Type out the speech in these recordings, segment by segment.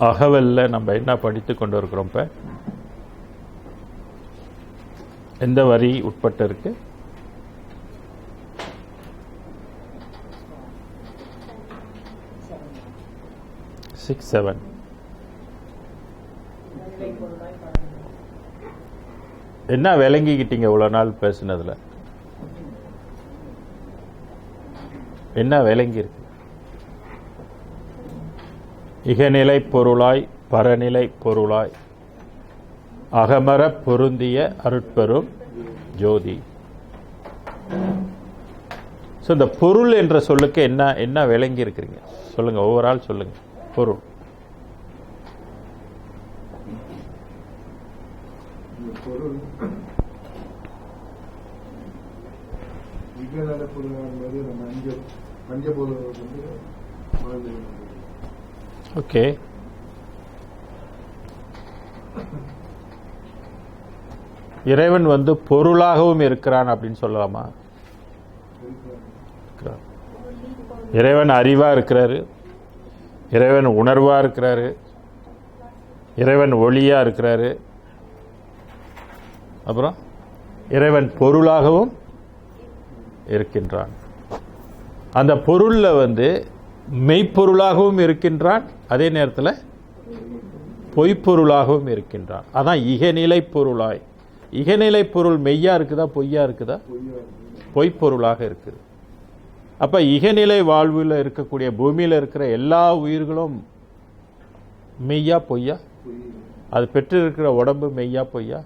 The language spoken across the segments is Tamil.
அகவல்ல நம்ம என்ன படித்து கொண்டு இருக்கிறோம்? இப்போ எந்த வரி உட்பட்டு இருக்கு? Six seven. என்ன விளங்கிக்கிட்டீங்க இவ்வளோ நாள் பேசுனதுல? என்ன விளங்கியிருக்கு? இகநிலை பொருளாய் பரநிலை பொருளாய் அகமர பொருந்திய அருட்பெரும் ஜோதி. ஸோ இந்த பொருள் என்ற சொல்லுக்கு என்ன என்ன விளங்கி இருக்கிறீங்க சொல்லுங்க, ஒவ்வொரு ஆள் சொல்லுங்க. பொருள் ஓகே. இறைவன் பொருளாகவும் இருக்கிறான் அப்படின்னு சொல்லலாமா? இறைவன் அறிவா இருக்கிறாரு, இறைவன் உணர்வா இருக்கிறாரு, இறைவன் ஒளியா இருக்கிறாரு, அப்புறம் இறைவன் பொருளாகவும் இருக்கின்றான். அந்த பொருள்ல மெய்ப்பொருளாகவும் இருக்கின்றான், அதே நேரத்தில் பொய்ப்பொருளாகவும் இருக்கின்றான். அதான் இகநிலை பொருளாய். இகநிலை பொருள் மெய்யா இருக்குதா பொய்யா இருக்குதா? பொய்ப்பொருளாக இருக்குது. அப்ப இகநிலை வாழ்வில் இருக்கக்கூடிய பூமியில் இருக்கிற எல்லா உயிர்களும் மெய்யா பொய்யா? அது பெற்று இருக்கிற உடம்பு மெய்யா பொய்யா?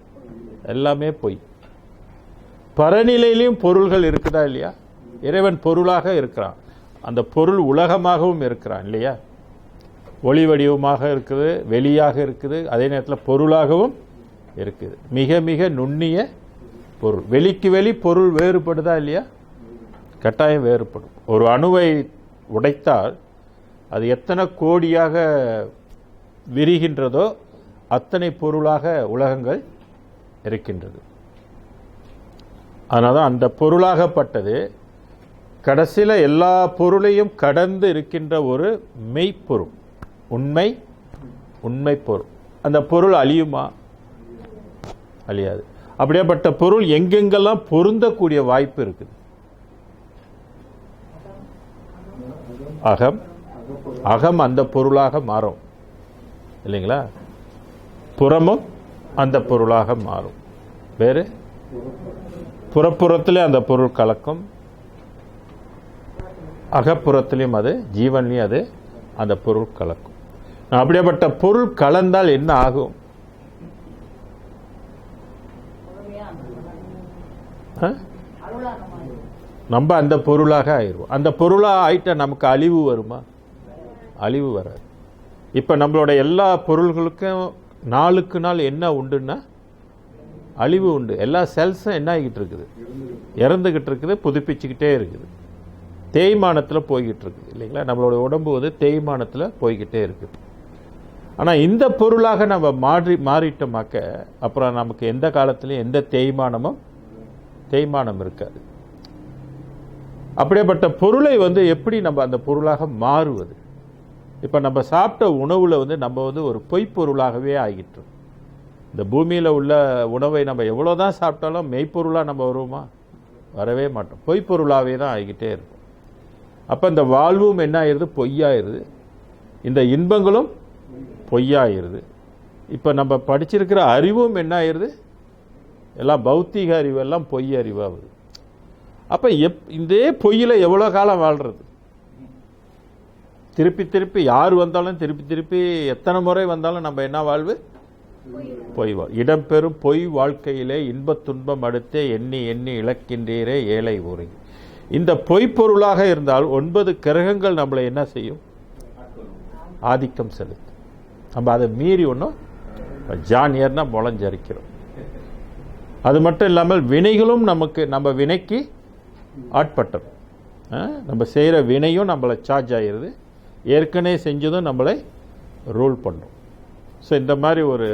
எல்லாமே பொய். பரநிலையிலையும் பொருள்கள் இருக்குதா இல்லையா? இறைவன் பொருளாக இருக்கிறான், அந்த பொருள் உலகமாகவும் இருக்கிறான் இல்லையா? ஒளி வடிவமாக இருக்குது, வெளியாக இருக்குது, அதே நேரத்தில் பொருளாகவும் இருக்குது. மிக மிக நுண்ணிய பொருள். வெளிக்கு வெளி பொருள் வேறுபடுதா இல்லையா? கட்டாயம் வேறுபடும். ஒரு அணுவை உடைத்தால் அது எத்தனை கோடியாக விரிகின்றதோ அத்தனை பொருளாக உலகங்கள் இருக்கின்றது. அதனால தான் அந்த பொருளாகப்பட்டது கடைசியில் எல்லா பொருளையும் கடந்து இருக்கின்ற ஒரு மெய்ப்பொருள், உண்மை பொருள். அந்த பொருள் அழியுமா? அழியாது. அப்படியேப்பட்ட பொருள் எங்கெங்கெல்லாம் பொருந்தக்கூடிய வாய்ப்பு இருக்குது? அகம் அந்த பொருளாக மாறும் இல்லைங்களா? புறமும் அந்த பொருளாக மாறும். வேறு புறப்புறத்திலே அந்த பொருள் கலக்கும், அகப்புறத்திலையும் அது ஜீவன்லையும் அது அந்த பொருள் கலக்கும். அப்படியேப்பட்ட பொருள் கலந்தால் என்ன ஆகும்? நம்ம அந்த பொருளாக ஆயிடுவோம். அந்த பொருளாக ஆயிட்டா நமக்கு அழிவு வருமா? அழிவு வராது. இப்போ நம்மளோட எல்லா பொருள்களுக்கும் நாளுக்கு நாள் என்ன உண்டுன்னா அழிவு உண்டு. எல்லா செல்ஸும் என்ன ஆகிட்டு இருக்குது? இறந்துகிட்டு இருக்குது, புதுப்பிச்சுக்கிட்டே இருக்குது, தேய்மானத்தில் போய்கிட்டு இருக்குது இல்லைங்களா? நம்மளோட உடம்பு தேய்மானத்தில் போய்கிட்டே இருக்குது. ஆனால் இந்த பொருளாக நம்ம மாறிட்டோமாக்க அப்புறம் நமக்கு எந்த காலத்துலையும் எந்த தேய்மானம் இருக்காது. அப்படியேப்பட்ட பொருளை எப்படி நம்ம அந்த பொருளாக மாறுவது? இப்போ நம்ம சாப்பிட்ட உணவில் நம்ம ஒரு பொய்ப்பொருளாகவே ஆகிட்டு. இந்த பூமியில் உள்ள உணவை நம்ம எவ்வளோதான் சாப்பிட்டாலும் மெய்ப்பொருளாக நம்ம வருவோமா? வரவே மாட்டோம். பொய்ப்பொருளாகவே தான் ஆகிக்கிட்டே இருக்கும். அப்போ இந்த வாழ்வும் என்ன ஆயிடுது? பொய்யாயிருது. இந்த இன்பங்களும் பொய்யாயிருது. இப்போ நம்ம படிச்சிருக்கிற அறிவும் என்ன ஆயிடுது? எல்லாம் பௌத்திக அறிவெல்லாம் பொய் அறிவாகுது. அப்போ இதே பொய்யில் எவ்வளோ காலம் வாழ்கிறது? திருப்பி திருப்பி யார் வந்தாலும் திருப்பி எத்தனை முறை வந்தாலும் நம்ம என்ன வாழ்வு? பொய் வாழ். இடம்பெறும் பொய் வாழ்க்கையிலே இன்பத் துன்பம் அடுத்தே எண்ணி எண்ணி இழக்கின்றீரே ஏழை ஊரை. இந்த பொய்ப்பொருளாக இருந்தால் 9 கிரகங்கள் நம்மளை என்ன செய்யும்? ஆதிக்கம் செலுத்தும். நம்ம அதை மீறி ஒன்றும் ஜானியர்னா முளைஞ்சரிக்கிறோம். அது மட்டும் இல்லாமல் வினைகளும் நம்ம வினைக்கு ஆட்பட்டோம். நம்ம செய்கிற வினையும் நம்மளை சார்ஜ் ஆகிடுது, ஏற்கனவே செஞ்சதும் நம்மளை ரூல் பண்ணும். ஸோ இந்த மாதிரி ஒரு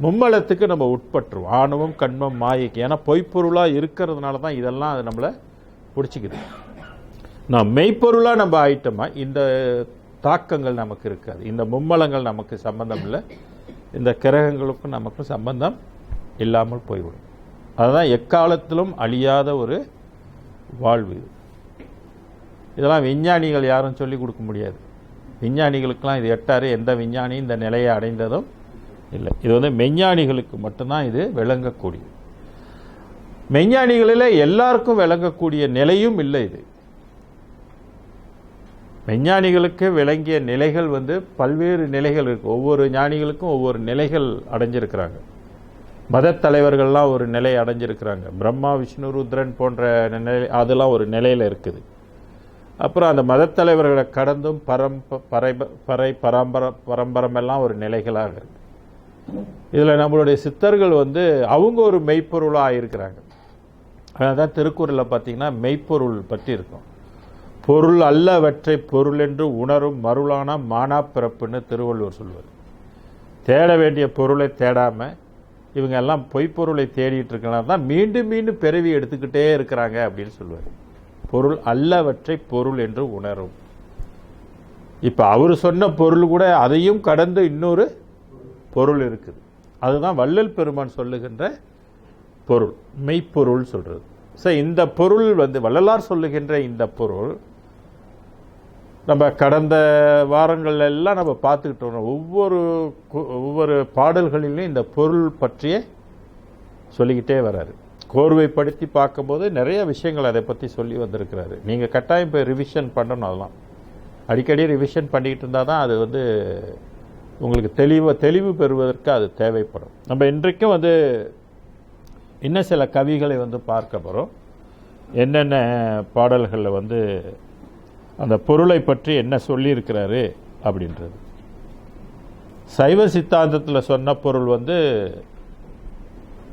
மும்மலத்துக்கு நம்ம உட்பட்டுருவோம். ஆணவம் கண்மம் மாயைக்கு. ஏன்னா பொய்ப்பொருளாக இருக்கிறதுனால தான் இதெல்லாம் அது நம்மளை பிடிச்சிக்குது. நான் மெய்ப்பொருளாக நம்ம ஆயிட்டோமா இந்த தாக்கங்கள் நமக்கு இருக்காது. இந்த மும்மலங்கள் நமக்கு சம்பந்தம் இல்லை, இந்த கிரகங்களுக்கும் நமக்கும் சம்பந்தம் இல்லாமல் போய்விடும். அதுதான் எக்காலத்திலும் அழியாத ஒரு வாழ்வு. இதெல்லாம் விஞ்ஞானிகள் யாரும் சொல்லிக் கொடுக்க முடியாது. விஞ்ஞானிகளுக்கெல்லாம் இது எட்டாரு, எந்த விஞ்ஞானி இந்த நிலையை அடைந்ததும் இல்லை. இது மெஞ்ஞானிகளுக்கு மட்டும்தான் இது விளங்கக்கூடியது. மெஞ்ஞானிகளில் எல்லாருக்கும் விளங்கக்கூடிய நிலையும் இல்லை. இது மெஞ்ஞானிகளுக்கு விளங்கிய நிலைகள் பல்வேறு நிலைகள் இருக்கு. ஒவ்வொரு ஞானிகளுக்கும் ஒவ்வொரு நிலைகள் அடைஞ்சிருக்கிறாங்க. மத தலைவர்கள்லாம் ஒரு நிலை அடைஞ்சிருக்கிறாங்க. பிரம்மா, விஷ்ணு, ருத்ரன் போன்ற நிலை, அதெல்லாம் ஒரு நிலையில் இருக்குது. அப்புறம் அந்த மத தலைவர்களை கடந்தும் பரம்பரமெல்லாம் ஒரு நிலைகளாக இருக்கு. இதில் நம்மளுடைய சித்தர்கள் அவங்க ஒரு மெய்ப்பொருளாக இருக்கிறாங்க. அதான் திருக்குறளில் பார்த்தீங்கன்னா மெய்ப்பொருள் பற்றி இருக்கும். பொருள் அல்லவற்றை பொருள் என்று உணரும் மருளான மானா பிறப்புன்னு திருவள்ளுவர் சொல்வார். தேட வேண்டிய பொருளை தேடாமல் இவங்க எல்லாம் பொய்ப்பொருளை தேடிட்டு இருக்கலாம் தான் மீண்டும் மீண்டும் பிறவி எடுத்துக்கிட்டே இருக்கிறாங்க அப்படின்னு சொல்லுவார். பொருள் அல்லவற்றை பொருள் என்று உணரும். இப்போ அவர் சொன்ன பொருள் கூட அதையும் கடந்து இன்னொரு பொருள் இருக்குது. அதுதான் வள்ளல் பெருமான் சொல்லுகின்ற பொருள், மெய்ப்பொருள் சொல்றது. ஸோ இந்த பொருள் வள்ளலார் சொல்லுகின்ற இந்த பொருள் நம்ம கடந்த வாரங்கள் எல்லாம் நம்ம பார்த்துக்கிட்டு வரோம். ஒவ்வொரு பாடல்களிலும் இந்த பொருள் பற்றியே சொல்லிக்கிட்டே வர்றாரு. கோர்வைப்படுத்தி பார்க்கும்போது நிறைய விஷயங்கள் அதை பற்றி சொல்லி வந்திருக்கிறாரு. நீங்கள் கட்டாயம் இப்போ ரிவிஷன் பண்ணணும். அதெல்லாம் அடிக்கடி ரிவிஷன் பண்ணிக்கிட்டு இருந்தால் தான் அது உங்களுக்கு தெளிவு பெறுவதற்கு அது தேவைப்படும். நம்ம இன்றைக்கும் இன்னும் சில கவிகளை பார்க்க போகிறோம். என்னென்ன பாடல்களில் அந்த பொருளை பற்றி என்ன சொல்லியிருக்கிறாரு அப்படின்றது. சைவ சித்தாந்தத்தில் சொன்ன பொருள்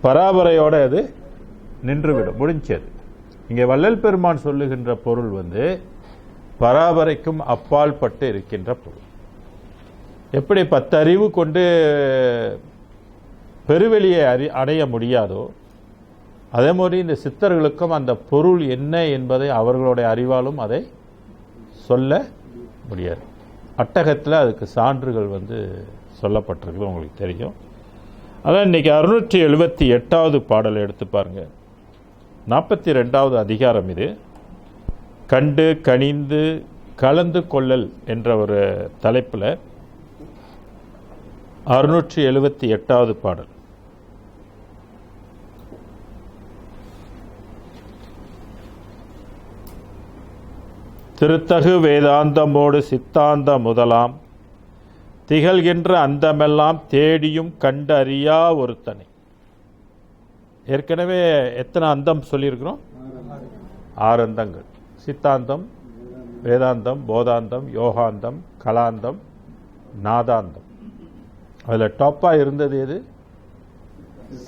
பராபரையோடு அது நின்றுவிடும், முடிஞ்சது. இங்கே வள்ளல் பெருமான் சொல்லுகின்ற பொருள் பராபரைக்கும் அப்பால் பட்டு இருக்கின்ற பொருள். எப்படி 10 அறிவு கொண்டு பெருவெளியை அடைய முடியாதோ அதே மாதிரி இந்த சித்தர்களுக்கும் அந்த பொருள் என்ன என்பதை அவர்களுடைய அறிவாலும் அதை சொல்ல முடியாது. அட்டகத்தில் அதுக்கு சான்றுகள் சொல்லப்பட்டிருக்குது, உங்களுக்கு தெரியும். அதான் இன்னைக்கு 678வது பாடலை எடுத்து பாருங்க. 42வது அதிகாரம் இது. கண்டு கனிந்து கலந்து கொள்ளல் என்ற ஒரு தலைப்பில் 678வது பாடல். திருத்தகு வேதாந்தமோடு சித்தாந்த முதலாம் திகழ்கின்ற அந்தமெல்லாம் தேடியும் கண்டு அறியா ஒருத்தனை. ஏற்கனவே எத்தனை அந்தம் சொல்லியிருக்கிறோம்? 6 அந்தங்கள். சித்தாந்தம், வேதாந்தம், போதாந்தம், யோகாந்தம், கலாந்தம், நாதாந்தம். அதில் டாப்பாக இருந்தது எது?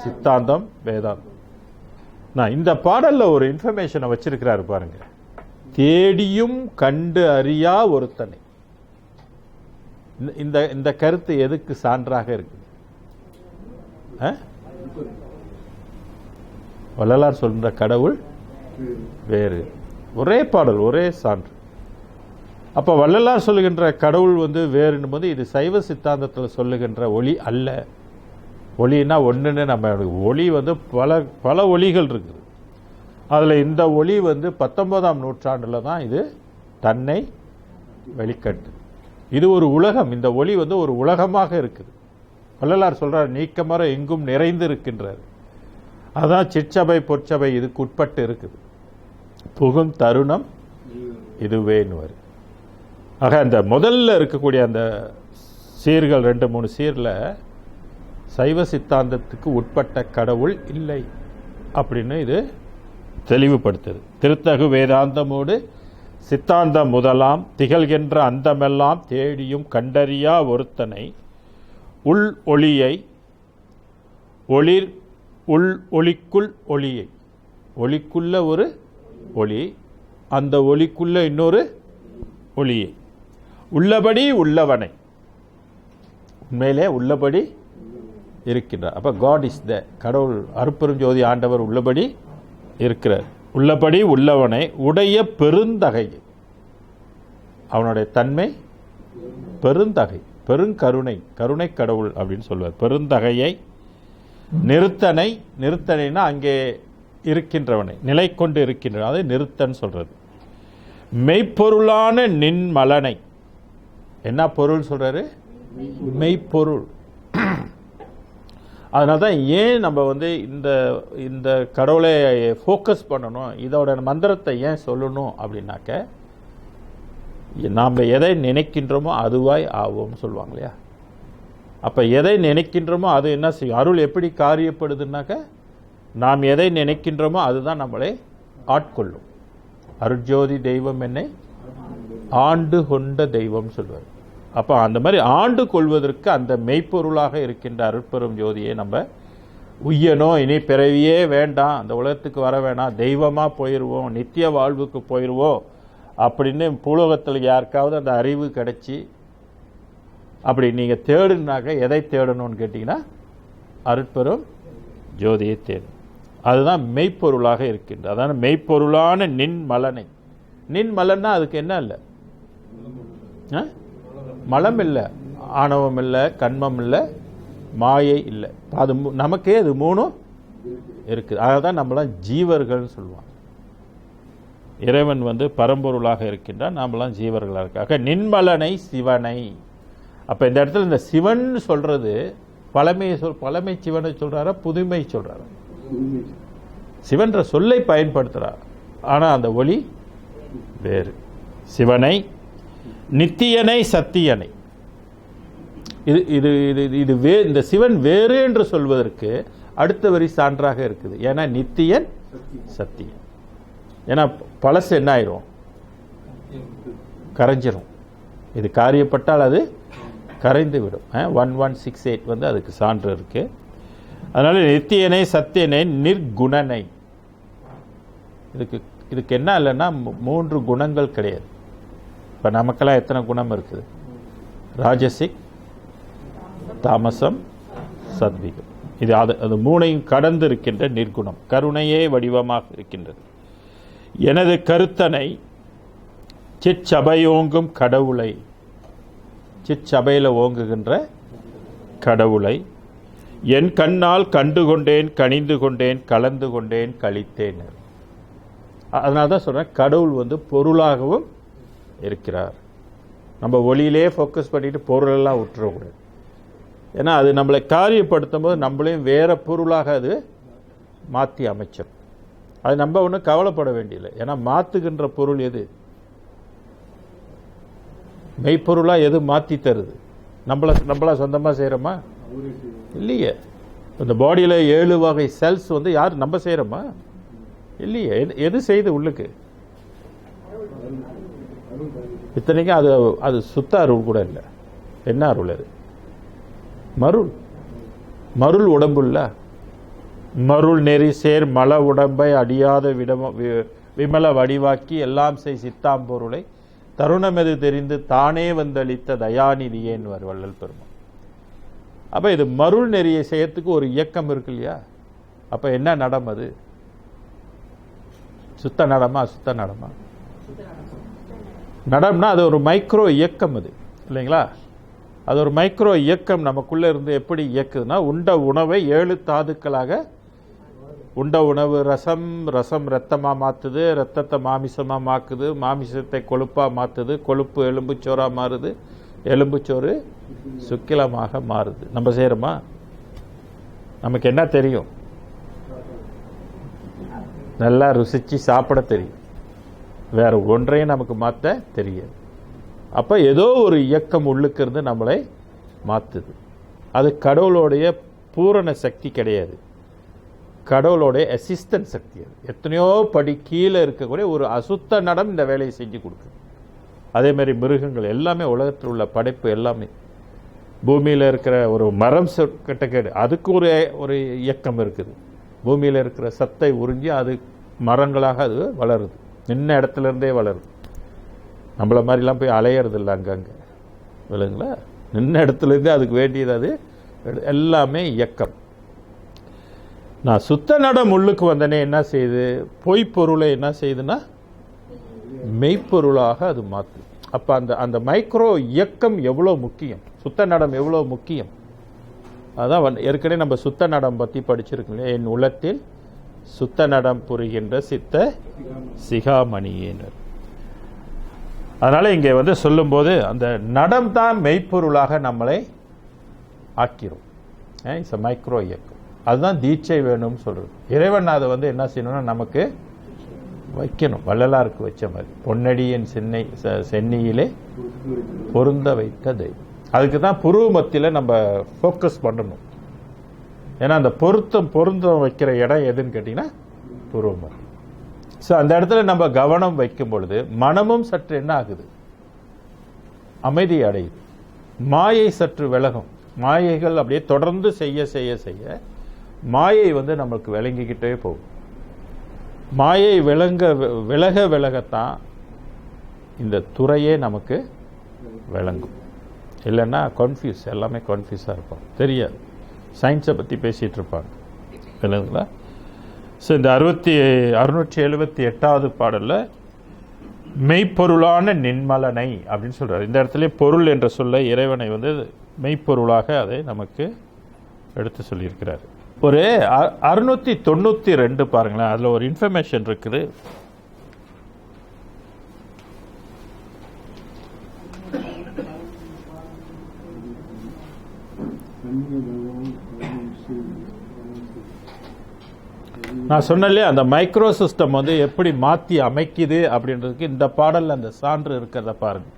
சித்தாந்தம், வேதாந்தம். நான் இந்த பாடலில் ஒரு இன்ஃபர்மேஷனை வச்சிருக்கிறாரு பாருங்க. தேடியும் கண்டு அறியா ஒருத்தனை. இந்த கருத்து எதுக்கு சான்றாக இருக்குது? வள்ளலார் சொல்கிற கடவுள் வேறு. ஒரே பாடல், ஒரே சான்று. அப்போ வள்ளலார் சொல்லுகின்ற கடவுள் வேறுன்னும் போது இது சைவ சித்தாந்தத்தில் சொல்லுகின்ற ஒளி அல்ல. ஒளின்னா ஒன்றுன்னு நம்ம ஒளி பல ஒளிகள் இருக்குது. அதில் இந்த ஒளி 19ஆம் நூற்றாண்டில் தான் இது தன்னை வெளிக்கட்டு. இது ஒரு உலகம். இந்த ஒளி ஒரு உலகமாக இருக்குது. வள்ளலார் சொல்றார், நீக்கமர எங்கும் நிறைந்து இருக்கின்றார். அதான் சிற்சபை பொற்சபை இதுக்கு உட்பட்டு இருக்குது. புகும் தருணம் இதுவேன்னு. ஆக அந்த முதல்ல இருக்கக்கூடிய அந்த சீர்கள் 2-3 சீரில் சைவ சித்தாந்தத்துக்கு உட்பட்ட கடவுள் இல்லை அப்படின்னு இது தெளிவுபடுத்துது. திருத்தகு வேதாந்தமோடு சித்தாந்த முதலாம் திகழ்கின்ற அந்தமெல்லாம் தேடியும் கண்டறியா ஒருத்தனை உள் ஒளியை ஒளிர் உள் ஒளிக்குள் ஒளியை. ஒளிக்குள்ள ஒரு ஒளி, அந்த ஒளிக்குள்ள இன்னொரு ஒளியை. உள்ளபடி உள்ளவனை, உண்மையிலே உள்ளபடி இருக்கின்றார். அப்போ காட் இஸ் த, கடவுள் அருட்பெரும் ஜோதி ஆண்டவர் உள்ளபடி இருக்கிறார். உள்ளபடி உள்ளவனை உடைய பெருந்தகை, அவனுடைய தன்மை பெருந்தகை, பெருங்கருணை, கருணை கடவுள் அப்படின்னு சொல்லுவார். பெருந்தகையை நிறுத்தனை, நிறுத்தனைனா அங்கே இருக்கின்றவனை, நிலை கொண்டு இருக்கின்றன, அதை நிறுத்தன் சொல்றது. மெய்ப்பொருளான நின்மலனை, என்ன பொருள் சொல்றாரு? மெய்ப்பொருள். அதனால தான் ஏன் நம்ம இந்த இந்த கடவுளை ஃபோக்கஸ் பண்ணணும், இதோட மந்திரத்தை ஏன் சொல்லணும் அப்படின்னாக்க, நாம் எதை நினைக்கின்றோமோ அதுவாய் ஆவோம்னு சொல்லுவாங்க இல்லையா? அப்போ எதை நினைக்கின்றோமோ அது என்ன செய்யும்? அருள் எப்படி காரியப்படுதுன்னாக்க, நாம் எதை நினைக்கின்றோமோ அதுதான் நம்மளை ஆட்கொள்ளும். அருட்ஜோதி தெய்வம் என்னை ஆண்டு கொண்ட தெய்வம் சொல்வார். அப்போ அந்த மாதிரி ஆண்டு கொள்வதற்கு அந்த மெய்ப்பொருளாக இருக்கின்ற அருட்பெரும் ஜோதியை நம்ம உய்யணும். இனி பிறவியே வேண்டாம், அந்த உலகத்துக்கு வர வேணாம், தெய்வமாக போயிடுவோம், நித்திய வாழ்வுக்கு போயிடுவோம் அப்படின்னு பூலோகத்தில் யாருக்காவது அந்த அறிவு கிடைச்சி அப்படி நீங்கள் தேடுனாக்க எதை தேடணும்னு கேட்டிங்கன்னா அருட்பெரும் ஜோதியை தேடும். அதுதான் மெய்ப்பொருளாக இருக்கின்ற. அதான் மெய்ப்பொருளான நின்மலனை. நின்மலன்னா அதுக்கு என்ன இல்லை? மலம் இல்லை, ஆணவம் இல்லை, கண்மம் இல்லை, மாயை இல்லை. அது நமக்கே அது மூணும் இருக்குது. அதான் நம்மளாம் ஜீவர்கள்னு சொல்லுவாங்க. இறைவன் பரம்பொருளாக இருக்கின்றான், நாமெல்லாம் ஜீவர்களாக இருக்காங்க. நின்மலனை சிவனை. அப்போ இந்த இடத்துல இந்த சிவன் சொல்றது பழமை சிவனை சொல்றாரா, புதுமை சொல்றாரா? சிவன்ற சொல்லை பயன்படுத்துறார், ஆனால் அந்த ஒளி வேறு. சிவனை, நித்தியனை, சத்தியனை. இது இது இது இது இந்த சிவன் வேறு என்று சொல்வதற்கு அடுத்த வரி சான்றாக இருக்குது. ஏன்னா நித்தியன், சத்தியன். ஏன்னா பழசு என்ன ஆயிரும்? கரைஞ்சிரும். இது காரியப்பட்டால் அது கரைந்து விடும். 1168 அதுக்கு சான்று இருக்கு. அதனால நித்தியனை, சத்தியனை, நிர்குணனை. இதுக்கு என்ன இல்லைன்னா 3 குணங்கள் கிடையாது. இப்போ நமக்கெல்லாம் எத்தனை குணம் இருக்குது? ராஜசிக், தாமசம், சத்விகம். இது அது 3ஐயும் கடந்து இருக்கின்ற நிர்குணம், கருணையே வடிவமாக இருக்கின்றது. எனது கருத்தனை சிற்சபையோங்கும் கடவுளை, சிற்சபையில் ஓங்குகின்ற கடவுளை என் கண்ணால் கண்டு கொண்டேன், கனிந்து கொண்டேன், கலந்து கொண்டேன், கழித்தேன். அதனால தான் சொல்கிறேன், கடவுள் பொருளாகவும் இருக்கிறார். நம்ம ஒளியிலே ஃபோக்கஸ் பண்ணிட்டு பொருளெல்லாம் விட்டுறக்கூடாது. ஏன்னா அது நம்மளை காரியப்படுத்தும் போது நம்மளையும் வேற பொருளாக அது மாற்றி அமைச்சோம். அது நம்ம ஒன்றும் கவலைப்பட வேண்டியதில்லை. ஏன்னா மாற்றுகின்ற பொருள் எது? மெய்ப்பொருளாக எது மாற்றி தருது? நம்மளா சொந்தமாக செய்கிறோமா? இல்லையே. இந்த பாடியில் 7 வகை செல்ஸ் யார் நம்ம செய்கிறோமா? இல்லையே. எது செய்து உள்ளுக்கு? இத்தனைக்கும் அது சுத்த அருள் கூட இல்லை. என்ன அருள் அது? மருள் உடம்பு இல்ல. மருள் நெறி சேர் மல உடம்பை அடியாத விமல வடிவாக்கி எல்லாம் செய் சித்தாம்பொருளை தருணமெது தெரிந்து தானே வந்தளித்த தயாநிதியேன் வள்ளல் பெருமான். அப்ப இது மருள் நெறியை செய்யறதுக்கு ஒரு இயக்கம் இருக்கு இல்லையா? அப்ப என்ன நடம்? அது சுத்த நடமா, அசுத்த நடமா? நடம்னா அது ஒரு மைக்ரோ இயக்கம், அது இல்லைங்களா? அது ஒரு மைக்ரோ இயக்கம் நமக்குள்ள இருந்து எப்படி இயக்குதுன்னா, உண்ட உணவை 7 தாதுக்களாக, உண்ட உணவு ரசம் ரத்தமாக மாற்றுது, ரத்தத்தை மாமிசமாக மாக்குது, மாமிசத்தை கொழுப்பாக மாற்றுது, கொழுப்பு எலும்புச்சோறாக மாறுது, எலும்புச்சோறு சுக்கிலமாக மாறுது. நம்ம செய்கிறோமா? நமக்கு என்ன தெரியும்? நல்லா ருசிச்சு சாப்பிட தெரியும், வேற ஒன்றையும் நமக்கு மாற்ற தெரியாது. அப்போ ஏதோ ஒரு இயக்கம் உள்ளுக்கு இருந்து நம்மளை மாற்றுது. அது கடவுளுடைய பூரண சக்தி கிடையாது, கடவுளுடைய அசிஸ்டன்ட் சக்தி. அது எத்தனையோ படி கீழே இருக்கக்கூடிய ஒரு அசுத்த நடம் இந்த வேலையை செஞ்சு கொடுக்குது. அதே மாதிரி மிருகங்கள் எல்லாமே, உலகத்தில் உள்ள படைப்பு எல்லாமே, பூமியில் இருக்கிற ஒரு மரம் கட்டக்கேடு, அதுக்கு ஒரு இயக்கம் இருக்குது. பூமியில் இருக்கிற சத்தை உறிஞ்சி அது மரங்களாக அது வளருது, நின்ன இடத்துல இருந்தே வளருது. நம்மளை மாதிரிலாம் போய் அலையிறது இல்லை அங்கங்கே, இல்லைங்களா? நின்ன இடத்துலேருந்தே அதுக்கு வேண்டியது அது எல்லாமே இயக்கம். நான் சுத்த நடம் உள்ளுக்கு வந்தனே என்ன செய்யுது? பொய்ப்பொருளை என்ன செய்யுதுன்னா மெய்ப்பொருளாக அது மாற்று. அப்போ அந்த மைக்ரோ இயக்கம் எவ்வளோ முக்கியம், சுத்த நடம் எவ்வளோ முக்கியம். அதான் ஏற்கனவே நம்ம சுத்த நடம் பற்றி படிச்சிருக்கோம் இல்லையா. என் உள்ளத்தில் சுத்த நடம் புரிகின்ற சித்த சிகாமணியினர். அதனால இங்கே சொல்லும்போது அந்த நடம் தான் மெய்ப்பொருளாக நம்மளை ஆக்கிரும். இட்ஸ் மைக்ரோ இயக்கம். அதுதான் தீட்சை வேணும்னு சொல்றது. இறைவன் அதை என்ன செய்யணும்னா நமக்கு வைக்கணும். வள்ளலாருக்கு வச்ச மாதிரி பொன்னடியின் சென்னியிலே பொருந்த வைத்த தெய்வம். அதுக்கு தான் புருவ மத்தியில் நம்ம ஃபோக்கஸ் பண்ணணும். ஏன்னா அந்த பொருத்தம் வைக்கிற இடம் எதுன்னு கேட்டிங்கன்னா புருவ மத்தி. ஸோ அந்த இடத்துல நம்ம கவனம் வைக்கும் பொழுது மனமும் சற்று என்ன ஆகுது, அமைதி அடையுது. மாயை சற்று விலகும். மாயைகள் அப்படியே தொடர்ந்து செய்ய செய்ய செய்ய மாயை நமக்கு விளங்கிக்கிட்டே போகும். மாயை விலக விலகத்தான் இந்த துறையே நமக்கு விளங்கும். இல்லைன்னா கன்ஃபியூஸ், எல்லாமே கன்ஃபியூஸாக இருப்பாங்க, தெரியாது. சயின்ஸை பற்றி பேசிகிட்டு இருப்பாங்க இல்லைங்களா. ஸோ இந்த 678வது பாடலில் மெய்ப்பொருளான நின்மலனை அப்படின்னு சொல்கிறார். இந்த இடத்துல பொருள் என்ற சொல்ல இறைவனை மெய்ப்பொருளாக அதை நமக்கு எடுத்து சொல்லியிருக்கிறார். ஒரு 692 பாருங்களேன், அதில் ஒரு இன்ஃபர்மேஷன் இருக்குது. நான் சொன்னேன் அந்த மைக்ரோ சிஸ்டம் எப்படி மாற்றி அமைக்குது அப்படின்றதுக்கு இந்த பாடலில் அந்த சான்று இருக்கிறத பாருங்க.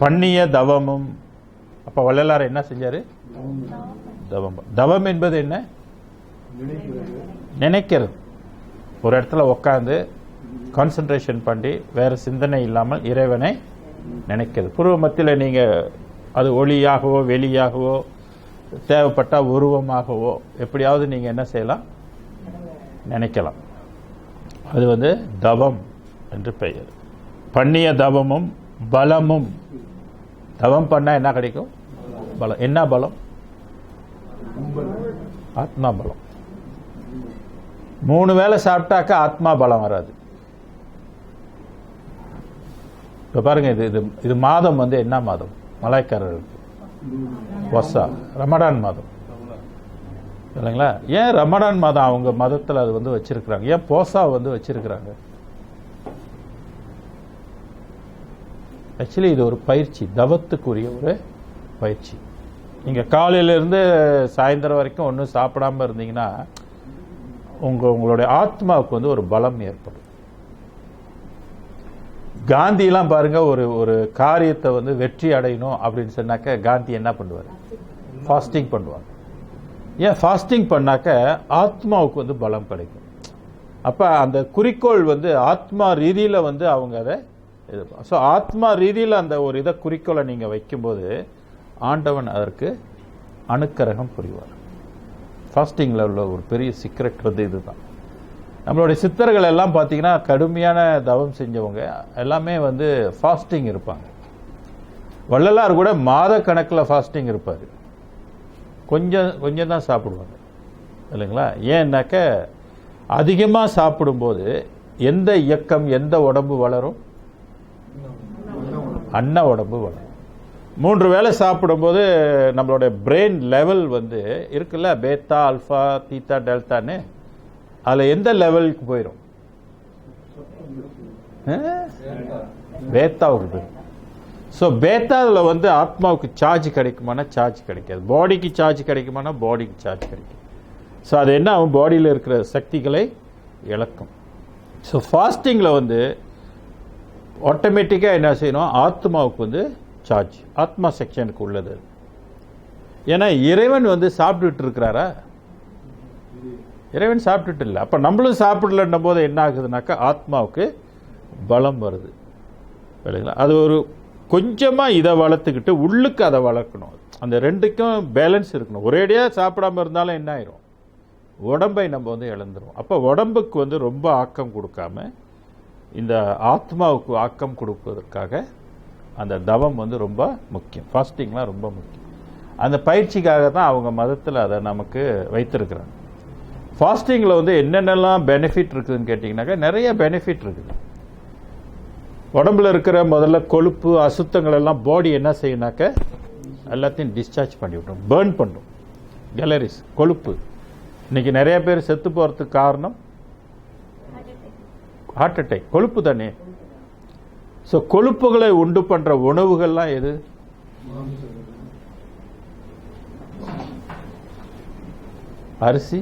பண்ணிய தவமும். அப்போ வள்ளலார் என்ன செஞ்சாரு? தவம். தவம் என்பது என்ன? நினைக்கிறது. ஒரு இடத்துல உட்காந்து கான்சன்ட்ரேஷன் பண்ணி வேற சிந்தனை இல்லாமல் இறைவனை நினைக்கிறது. புருவ மத்தியில் நீங்கள் அது ஒளியாகவோ வெளியாகவோ தேவைப்பட்ட உருவமாகவோ எப்படியாவது நீங்கள் என்ன செய்யலாம், நினைக்கலாம். அது தவம் என்று பெயர். பண்ணிய தவமும் பலமும். தவம் பண்ணா என்ன கிடைக்கும்? பலம். என்ன பலம்? ஆத்மா பலம். 3 வேளை சாப்பிட்டாக்கா ஆத்மா பலம் வராது. இப்போ பாருங்க, இது மாதம் என்ன மாதம்? மலாய்க்காரர்களுக்கு வசா, ரமடான் மாதம் இல்லைங்களா. ஏன் ரமடான் மாதம் அவங்க மதத்தில் அது வச்சிருக்கிறாங்க? ஏன் போசா வச்சிருக்கிறாங்க? ஆக்சுவலி இது ஒரு பயிற்சி, தவத்துக்குரிய ஒரு பயிற்சி. நீங்கள் காலையிலேருந்து சாயந்தரம் வரைக்கும் ஒன்றும் சாப்பிடாம இருந்தீங்கன்னா உங்களுடைய ஆத்மாவுக்கு ஒரு பலம் ஏற்படும். காந்தியெல்லாம் பாருங்க, ஒரு காரியத்தை வெற்றி அடையணும் அப்படின்னு சொன்னாக்க காந்தி என்ன பண்ணுவார்? ஃபாஸ்டிங் பண்ணுவார். ஏன் ஃபாஸ்டிங் பண்ணாக்க ஆத்மாவுக்கு பலம் கிடைக்கும். அப்போ அந்த குறிக்கோள் ஆத்மா ரீதியில் அவங்க அதை ஸோ ஆத்மா ரீதியில் அந்த ஒரு குறிக்கோளை நீங்கள் வைக்கும்போது ஆண்டவன் அதற்கு அனுக்கிரகம் புரிவார். ஃபாஸ்டிங்கில் உள்ள ஒரு பெரிய சீக்ரெட் இதுதான். நம்மளுடைய சித்தர்கள் எல்லாம் பார்த்தீங்கன்னா கடுமையான தவம் செஞ்சவங்க எல்லாமே ஃபாஸ்டிங் இருப்பாங்க. வள்ளலார் கூட மாத கணக்கில் ஃபாஸ்டிங் இருப்பார். கொஞ்சம் தான் சாப்பிடுவாங்க இல்லைங்களா. ஏன்னாக்க அதிகமாக சாப்பிடும்போது எந்த இயக்கம், எந்த உடம்பு வளரும்? அன்ன உடம்பு வளரும். 3 வேளை சாப்பிடும்போது நம்மளோட பிரெயின் லெவல் இருக்குல்ல, பேத்தா, அல்ஃபா, தீட்டா, டெல்டான்னு, அதில் எந்த லெவலுக்கு போயிடும்? பேத்தாவுக்கு போயிடும். ஸோ பேத்தாவில் ஆத்மாவுக்கு சார்ஜ் கிடைக்குமானா சார்ஜ் கிடைக்காது. பாடிக்கு சார்ஜ் கிடைக்குமானா பாடிக்கு சார்ஜ் கிடைக்கும். ஸோ அது என்ன ஆகும்? பாடியில் இருக்கிற சக்திகளை இழக்கும். ஸோ ஃபாஸ்டிங்கில் ஆட்டோமேட்டிக்காக என்ன செய்யணும்? ஆத்மாவுக்கு சார்ஜ், ஆத்மா செக்ஷனுக்கு உள்ளது. ஏன்னா இறைவன் சாப்பிட்டுட்டு இருக்கிறாரா? இறைவன் சாப்பிட்டுட்டு இல்லை. அப்போ நம்மளும் சாப்பிடலன்னும் போது என்ன ஆகுதுனாக்கா ஆத்மாவுக்கு பலம் வருது இல்லைங்களா. அது ஒரு கொஞ்சமாக இதை வளர்த்துக்கிட்டு உள்ளுக்கு அதை வளர்க்கணும். அந்த ரெண்டுக்கும் பேலன்ஸ் இருக்கணும். ஒரேடியாக சாப்பிடாம இருந்தாலும் என்ன ஆயிரும்? உடம்பை நம்ம இழந்துரும். அப்போ உடம்புக்கு ரொம்ப ஆக்கம் கொடுக்காம இந்த ஆத்மாவுக்கு ஆக்கம் கொடுப்பதற்காக அந்த தவம் ரொம்ப முக்கியம். ஃபாஸ்டிங்லாம் ரொம்ப முக்கியம். அந்த பயிற்சிக்காக தான் அவங்க மதத்தில் அதை நமக்கு வைத்திருக்கிறாங்க. ஃபாஸ்டிங்கில் என்னென்னலாம் பெனிஃபிட் இருக்குதுன்னு கேட்டிங்கனாக்கா நிறைய பெனிஃபிட் இருக்குது. உடம்புல இருக்கிற முதல்ல கொழுப்பு அசுத்தங்கள் எல்லாம் பாடி என்ன செய்யணாக்க எல்லாத்தையும் டிஸ்சார்ஜ் பண்ணிவிட்டோம், பேர்ன் பண்ணும். கேலரிஸ் கொழுப்பு. இன்னைக்கு நிறைய பேர் செத்து போகிறதுக்கு காரணம் ஹார்ட் அட்டாக், கொழுப்பு தானே. ஸோ கொழுப்புகளை உண்டு பண்ணுற உணவுகள்லாம் எது? அரிசி,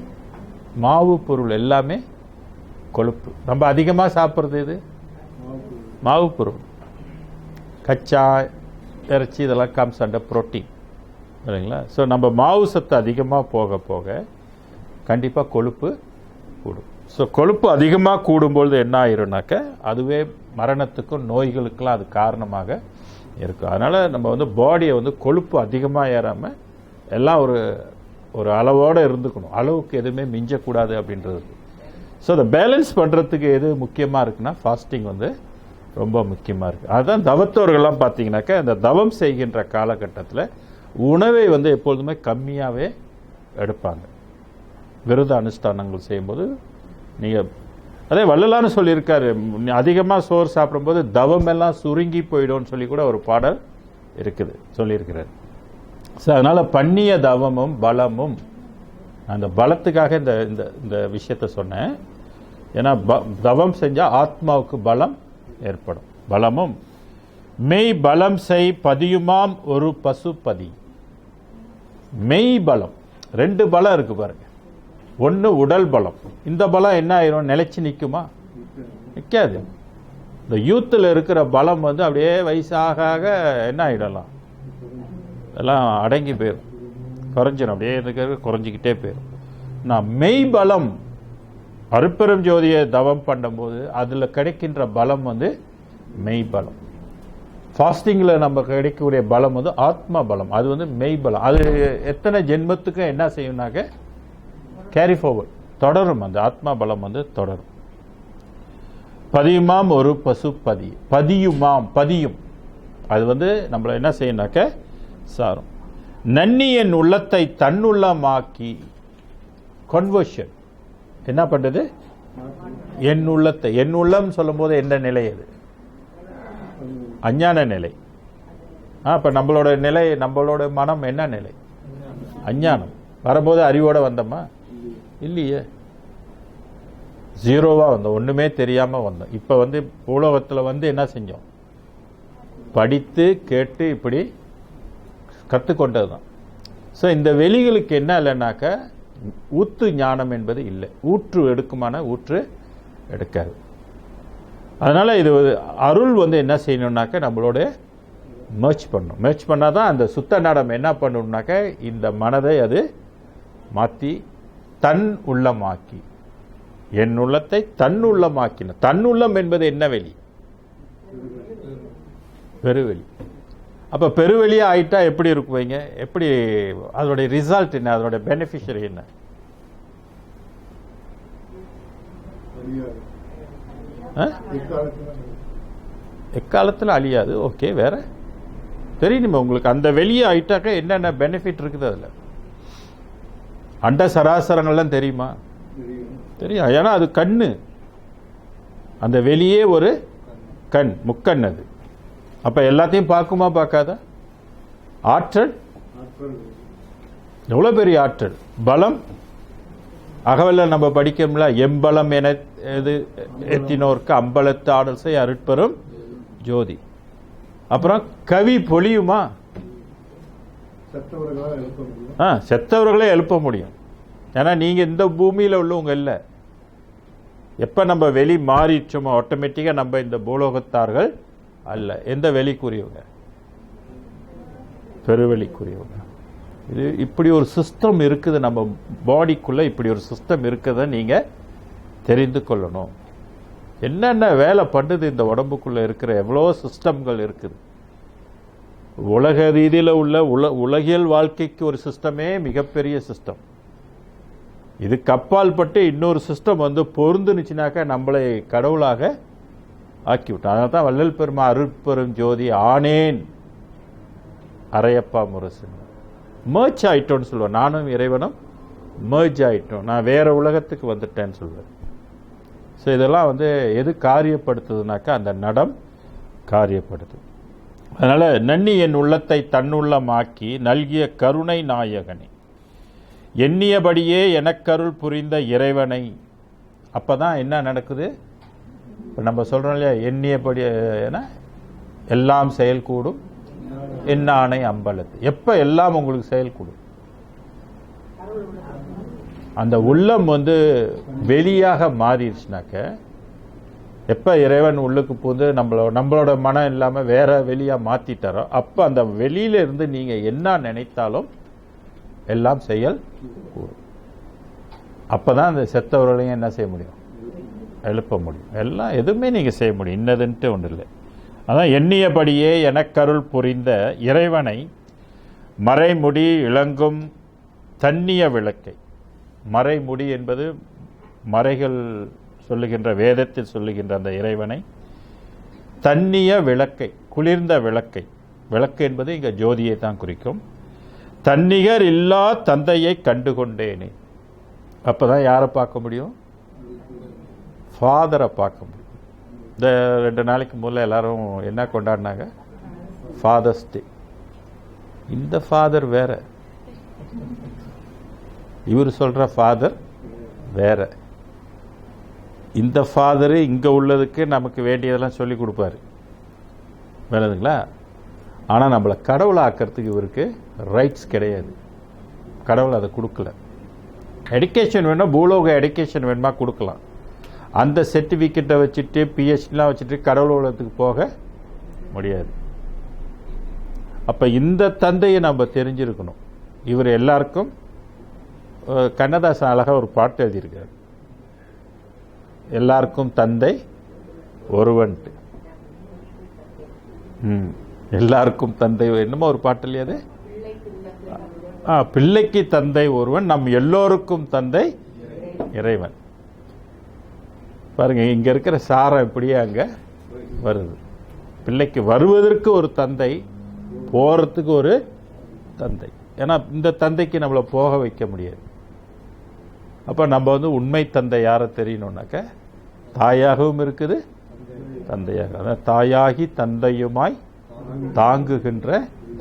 மாவு பொருள் எல்லாமே கொழுப்பு. நம்ம அதிகமாக சாப்பிட்றது எது? மாவு பொருள். கச்சா இறைச்சி இதெல்லாம் கம்ஸ் அண்டர் புரோட்டீன், சரிங்களா? ஸோ நம்ம மாவு சத்து அதிகமாக போக போக கண்டிப்பாக கொழுப்பு கூடும். ஸோ கொழுப்பு அதிகமாக கூடும்பொழுது என்ன ஆயிரும்னாக்க அதுவே மரணத்துக்கும் நோய்களுக்கெல்லாம் அது காரணமாக இருக்கும். அதனால் நம்ம வந்து பாடியை வந்து கொழுப்பு அதிகமாக ஏறாமல் எல்லாம் ஒரு ஒரு அளவோடு இருந்துக்கணும், அளவுக்கு எதுவுமே மிஞ்சக்கூடாது அப்படின்றது. ஸோ அதை பேலன்ஸ் பண்ணுறதுக்கு எது முக்கியமாக இருக்குன்னா ஃபாஸ்டிங் வந்து ரொம்ப முக்கியமாக இருக்குது. அதுதான் தவத்தோர்கள்லாம் பார்த்தீங்கன்னாக்கா இந்த தவம் செய்கின்ற காலகட்டத்தில் உணவை வந்து எப்பொழுதுமே கம்மியாகவே எடுப்பாங்க. விரத அனுஷ்டானங்கள் செய்யும்போது நீங்கள் அதே வள்ளலான்னு சொல்லியிருக்காரு, அதிகமாக சோறு சாப்பிடும்போது தவம் எல்லாம் சுருங்கி போயிடும்னு சொல்லி கூட ஒரு பாடல் இருக்குது, சொல்லியிருக்கிறார். ஸோ அதனால் பண்ணிய தவமும் பலமும், அந்த பலத்துக்காக இந்த இந்த இந்த விஷயத்த சொன்னேன். ஏன்னா தவம் செஞ்சால் ஆத்மாவுக்கு பலம் ஏற்படும். பலமும் மெய் பலம் செய் பதியுமாம் ஒரு பசுபதி. மெய் பலம், ரெண்டு பலம் இருக்கு பாருங்க. ஒன்று உடல் பலம். இந்த பலம் என்ன ஆயிரும்? நிலைச்சு நிற்குமா? நிற்காது. இந்த யூத்தில் இருக்கிற பலம் வந்து அப்படியே வயசாக என்ன ஆகிடலாம், எல்லாம் அடங்கி போயிடும், குறைஞ்சிடும், அப்படியே இருக்கிற குறைஞ்சிக்கிட்டே போயிடும். நான் மெய் பலம் அருட்பெரும் ஜோதியை தவம் பண்ணும்போது அதில் கிடைக்கின்ற பலம் வந்து மெய் பலம். ஃபாஸ்டிங்கில் நம்ம கிடைக்கக்கூடிய பலம் வந்து ஆத்மா பலம், அது வந்து மெய் பலம். அது எத்தனை ஜென்மத்துக்கு என்ன செய்யும்னாக்க கேரி ஃபார்வர்ட் தொடரும், அந்த ஆத்மா பலம் வந்து தொடரும். பதியுமாம் ஒரு பசுபதி. பதியுமாம், பதியும், அது வந்து நம்மளை என்ன செய்யணும்னாக்க சாரும். நன்னி என் உள்ளத்தை தன்னுள்ளமாக்கி, கன்வர்ஷன் என்ன பண்றது? என் உள்ளத்தை, என் உள்ளம் சொல்லும் போது என்ன நிலை? அது அஞ்ஞான நிலை. அப்ப நம்மளோட நிலை, நம்மளோட மனம் என்ன நிலை? அஞ்ஞானம். வரும்போது அறிவோட வந்தோமா? இல்லையே, ஜீரோவா வந்தோம், ஒண்ணுமே தெரியாம வந்தோம். இப்ப வந்து உலகத்துல வந்து என்ன செஞ்சோம்? படித்து கேட்டு இப்படி கற்றுக்கொண்டதுதான். ஸோ இந்த வெளிகளுக்கு என்ன இல்லைன்னாக்க ஊத்து ஞானம் என்பது இல்லை. ஊற்று எடுக்குமான ஊற்று எடுக்காது. அதனால இது அருள் வந்து என்ன செய்யணும்னாக்க நம்மளோட மேட்ச் பண்ணும். மேட்ச் பண்ணாதான் அந்த சுத்த நாடம் என்ன பண்ணணும்னாக்க இந்த மனதை அது மாற்றி தன் உள்ளமாக்கி, என் உள்ளத்தை தன் உள்ளமாக்கின. தன் உள்ளம் என்பது என்ன வெளி? பெருவெளி. அப்ப பெருவெளியா ஆயிட்டா எப்படி இருக்குவீங்க? எப்படி அதோட ரிசல்ட் என்ன? அதோட பெனிஃபிஷரி என்ன? எக்காலத்தில் அழியாது. ஓகே, வேற தெரியுமா உங்களுக்கு? அந்த வெளியே ஆயிட்டாக்க என்னென்ன பெனிஃபிட் இருக்குது அதுல? அண்ட சராசரங்கள்லாம் தெரியுமா? தெரியும். ஏன்னா அது கண்ணு, அந்த வெளியே ஒரு கண், முக்கண். அது அப்ப எல்லாத்தையும் பார்க்குமா பார்க்காதா? ஆற்றல் எவ்வளவு பெரிய ஆற்றல், பலம். அகவல்ல நம்ம படிக்கணும்ல, எம்பலம் என எத்தினோர்க்கு அம்பலத்து ஆடல் செய் அருட்பெரும் ஜோதி. அப்புறம் கவி பொழியுமா? செத்தவர்களே எழுப்ப முடியும். ஏன்னா நீங்க இந்த பூமியில உள்ளவங்க இல்லை. எப்ப நம்ம வெளி மாறிச்சோமோ ஆட்டோமேட்டிக்கா நம்ம இந்த பூலோகத்தார்கள் அல்ல. எந்த வெளிக்குரியவங்க? பெருவெளிக்குரியவங்க. இது இப்படி ஒரு சிஸ்டம் இருக்குது நம்ம பாடிக்குள்ள. இப்படி ஒரு சிஸ்டம் இருக்குத நீங்க தெரிந்து கொள்ளணும். என்னென்ன வேலை பண்ணுது இந்த உடம்புக்குள்ள இருக்கிற எவ்வளோ சிஸ்டம்கள் இருக்குது. உலக ரீதியில் உள்ள உலகியல் வாழ்க்கைக்கு ஒரு சிஸ்டமே மிகப்பெரிய சிஸ்டம். இதுக்கு அப்பால் பட்டு இன்னொரு சிஸ்டம் வந்து பொருந்துனுச்சுனாக்கா நம்மளை கடவுளாக ஆக்கிவிட்டோம். அதனால தான் வள்ளல் பெருமா அருட்பெரும் ஜோதி ஆனேன் அரையப்பா முரசு மேர்ச் ஆயிட்டோன்னு சொல்லுவேன். நானும் இறைவனும் மேர்ஜ் ஆயிட்டோம், நான் வேற உலகத்துக்கு வந்துட்டேன்னு சொல்லுவேன். ஸோ இதெல்லாம் வந்து எது காரியப்படுத்துதுனாக்கா அந்த நடம் காரியப்படுது. அதனால் நன்னி என் உள்ளத்தை தன்னுள்ளமாக்கி நல்கிய கருணை நாயகனே, எண்ணியபடியே எனக்கருள் புரிந்த இறைவனை. அப்போ தான் என்ன நடக்குது? இப்போ நம்ம சொல்கிறோம் இல்லையா, எண்ணியபடி என எல்லாம் செயல்கூடும் என்னானை அம்பலத்து. எப்போ எல்லாம் உங்களுக்கு செயல்கூடும்? அந்த உள்ளம் வெளியாக மாறிடுச்சுனாக்க, எப்போ இறைவன் உள்ளுக்கு புகுந்து நம்மளோட மனம் இல்லாமல் வேற வெளியாக மாற்றிட்டாரோ, அப்போ அந்த வெளியிலிருந்து நீங்கள் என்ன நினைத்தாலும் எல்லாம் செயல் கூடும். அப்போ தான் அந்த செத்தவர்களையும் என்ன செய்ய முடியும்? எழுப்ப முடியும். எல்லாம் எதுவுமே நீங்கள் செய்ய முடியும். இன்னதுன்ட்டு ஒன்று இல்லை. அதான் எண்ணியபடியே எனக்கருள் புரிந்த இறைவனை மறைமுடி இளங்கும் தன்னிய விளக்கை. மறைமுடி என்பது மறைகள் சொல்லுகின்ற, வேதத்தில் சொல்லுகின்ற அந்த இறைவனை, தன்னிய விளக்கை, குளிர்ந்த விளக்கை. விளக்கு என்பது இங்கே ஜோதியை தான் குறிக்கும். தன்னிகர் இல்லா தந்தையை கண்டுகொண்டேனே. அப்போ தான் யாரை பார்க்க முடியும்? ஃபாதரை பார்க்க முடியும். இந்த 2 நாளைக்கு முதல்ல எல்லாரும் என்ன கொண்டாடினாங்க? ஃபாதர்ஸ் டே. இந்த ஃபாதர் வேற, இவர் சொல்கிற ஃபாதர் வேற. இந்த ஃபாதரு இங்கே உள்ளதுக்கு நமக்கு வேண்டியதெல்லாம் சொல்லி கொடுப்பாரு, வேணுதுங்களா? ஆனால் நம்மளை கடவுளை ஆக்கிறதுக்கு இவருக்கு ரைட்ஸ் கிடையாது. கடவுள் அதை கொடுக்கல. எடுக்கேஷன் வேணும்னா, பூலோக எடுக்கேஷன் வேணுமா கொடுக்கலாம். அந்த சர்டிஃபிகேட்டை வச்சுட்டு பிஹெச்டிலாம் வச்சுட்டு கடவுள் உலகத்துக்கு போக முடியாது. அப்போ இந்த தந்தையை நம்ம தெரிஞ்சிருக்கணும். இவர் எல்லாருக்கும், கண்ணதாசன் அழகாக ஒரு பாட்டு எழுதியிருக்கார், எல்லாருக்கும் தந்தை ஒருவன்ட்டு. எல்லாருக்கும் தந்தை என்னமோ ஒரு பாட்டு இல்லையா அது? பிள்ளைக்கு தந்தை ஒருவன், நம் எல்லோருக்கும் தந்தை இறைவன். பாருங்க, இங்க இருக்கிற சாரம் இப்படியே அங்க வருது. பிள்ளைக்கு வருவதற்கு ஒரு தந்தை, போறதுக்கு ஒரு தந்தை. ஏன்னா இந்த தந்தைக்கு நம்மளை போக வைக்க முடியாது. அப்ப நம்ம உண்மை தந்தை யாரை தெரியணும்னாக்க, தாயாகவும் இருக்குது, தந்தையாக. அதான் தாயாகி தந்தையுமாய் தாங்குகின்ற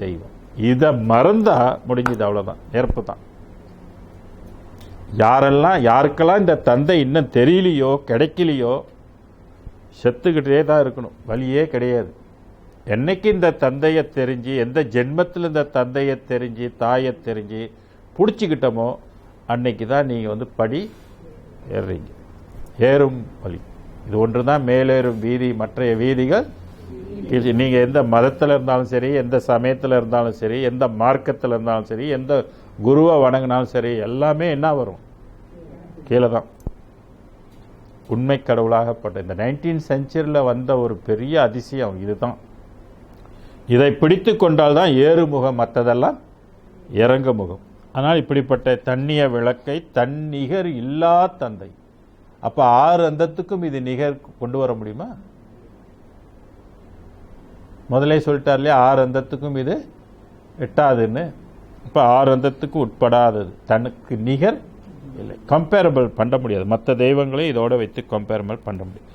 தெய்வம். இதை மறந்தா முடிஞ்சது, அவ்வளவுதான், ஏற்பு தான். யாருக்கெல்லாம் இந்த தந்தை இன்னும் தெரியலையோ கிடைக்கலையோ, செத்துக்கிட்டே தான் இருக்கணும், வழியே கிடையாது. என்னைக்கு இந்த தந்தையை தெரிஞ்சு, எந்த ஜென்மத்தில் இந்த தந்தையை தெரிஞ்சு தாயை தெரிஞ்சு பிடிச்சிக்கிட்டோமோ, அன்னைக்கு தான் நீங்கள் படி ஏறுறீங்க. ஏறும் வழி இது ஒன்று தான், மேலேறும் வீதி, மற்றைய வீதிகள். நீங்கள் எந்த மதத்தில் இருந்தாலும் சரி, எந்த சமயத்தில் இருந்தாலும் சரி, எந்த மார்க்கத்தில் இருந்தாலும் சரி, எந்த குருவை வணங்கினாலும் சரி, எல்லாமே என்ன வரும்? கீழே தான். உண்மை கடவுளாகப்பட்ட இந்த 19th செஞ்சுரியில் வந்த ஒரு பெரிய அதிசயம் இதுதான். இதை பிடித்து கொண்டால் தான் ஏறுமுகம், மற்றதெல்லாம் இறங்க முகம். ஆனால் இப்படிப்பட்ட தன்னிய விளக்கை தன்னிகர் இல்லா தந்தை. அப்போ 6 அந்தத்துக்கும் இது நிகர் கொண்டு வர முடியுமா? முதலே சொல்லிட்டார் இல்லையா, 6 அந்தத்துக்கும் இது எட்டாதுன்னு. இப்போ 6 அந்தத்துக்கு உட்படாதது, தனக்கு நிகர் இல்லை, கம்பேரபிள் பண்ண முடியாது. மற்ற தெய்வங்களையும் இதோட வைத்து கம்பேரபிள் பண்ண முடியும்.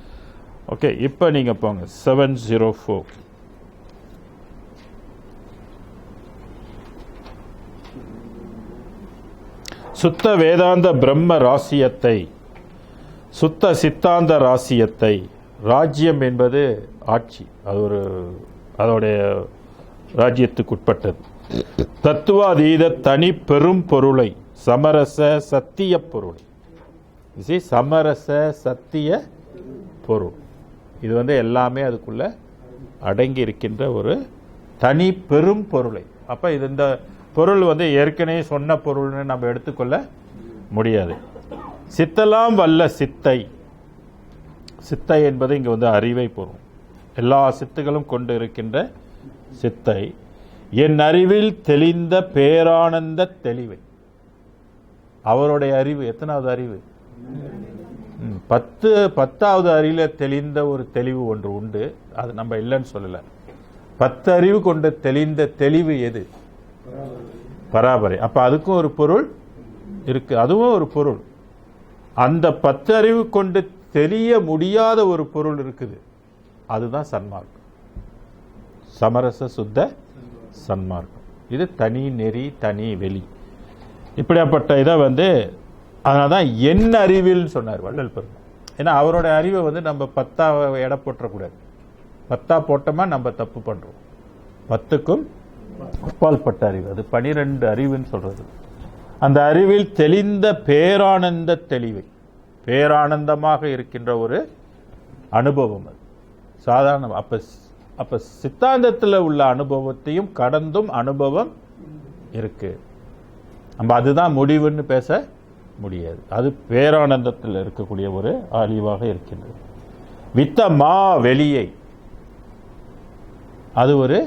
ஓகே, இப்போ நீங்கள் போங்க 704. சுத்த வேதாந்த பிரம்ம ராசியத்தை, சுத்த சித்தாந்த ராசியத்தை. ராஜ்யம் என்பது ஆட்சி, அது ஒரு அதோடைய ராஜ்யத்துக்கு உட்பட்டது. தத்துவாதீத தனி பெரும் பொருளை, சமரச சத்திய பொருளை. சமரச சத்திய பொருள், இது எல்லாமே அதுக்குள்ள அடங்கி இருக்கின்ற ஒரு தனி பெரும் பொருளை. அப்ப இது இந்த பொருள் ஏற்கனவே சொன்ன பொருள்னு நம்ம எடுத்துக்கொள்ள முடியாது. சித்தலாம் வல்ல சித்தை. சித்தை என்பது இங்க அறிவை பொருள். எல்லா சித்துகளும் கொண்டு இருக்கின்ற சித்தை. என் அறிவில் தெளிந்த பேரானந்த தெளிவை. அவருடைய அறிவு எத்தனாவது அறிவு? 10வது அறிவில தெளிந்த ஒரு தெளிவு ஒன்று உண்டு. அது நம்ம இல்லைன்னு சொல்லல. 10 அறிவு கொண்ட தெளிந்த தெளிவு எது? பராபரை. அப்ப அதுக்கும் ஒரு பொருள் இருக்கு, அதுவும் ஒரு பொருள். அந்த 10 அறிவு கொண்டு தெரிய முடியாத ஒரு பொருள் இருக்குது, அதுதான் சன்மார்க்கம். சமரச சுத்த சன்மார்க்கம். இது தனி நெறி, தனி வெளி. இப்படியாப்பட்ட இதை அதனால தான் என் அறிவில் சொன்னார் வள்ளல் பெருமாள். ஏன்னா அவரோட அறிவை நம்ம 10 எடை போட்டக்கூடாது. 10 போட்டோமா நம்ம தப்பு பண்ணுறோம். 10க்கும் அப்பாற்பட்ட அறிவு, அது 12 அறிவுன்னு சொல்றது. அந்த அறிவில் தெளிந்த பேரானந்த தெளிவை, பேரானந்தமாக இருக்கின்ற ஒரு அனுபவம். அது சாதாரண அப்ப சித்தாந்தத்தில் உள்ள அனுபவத்தையும் கடந்தும் அனுபவம் இருக்கு. நம்ம அதுதான் முடிவுன்னு பேச முடியாது. அது பேரானந்தத்தில் இருக்கக்கூடிய ஒரு அறிவாக இருக்கின்றது. வித்த மா வெளியை, அது ஒரு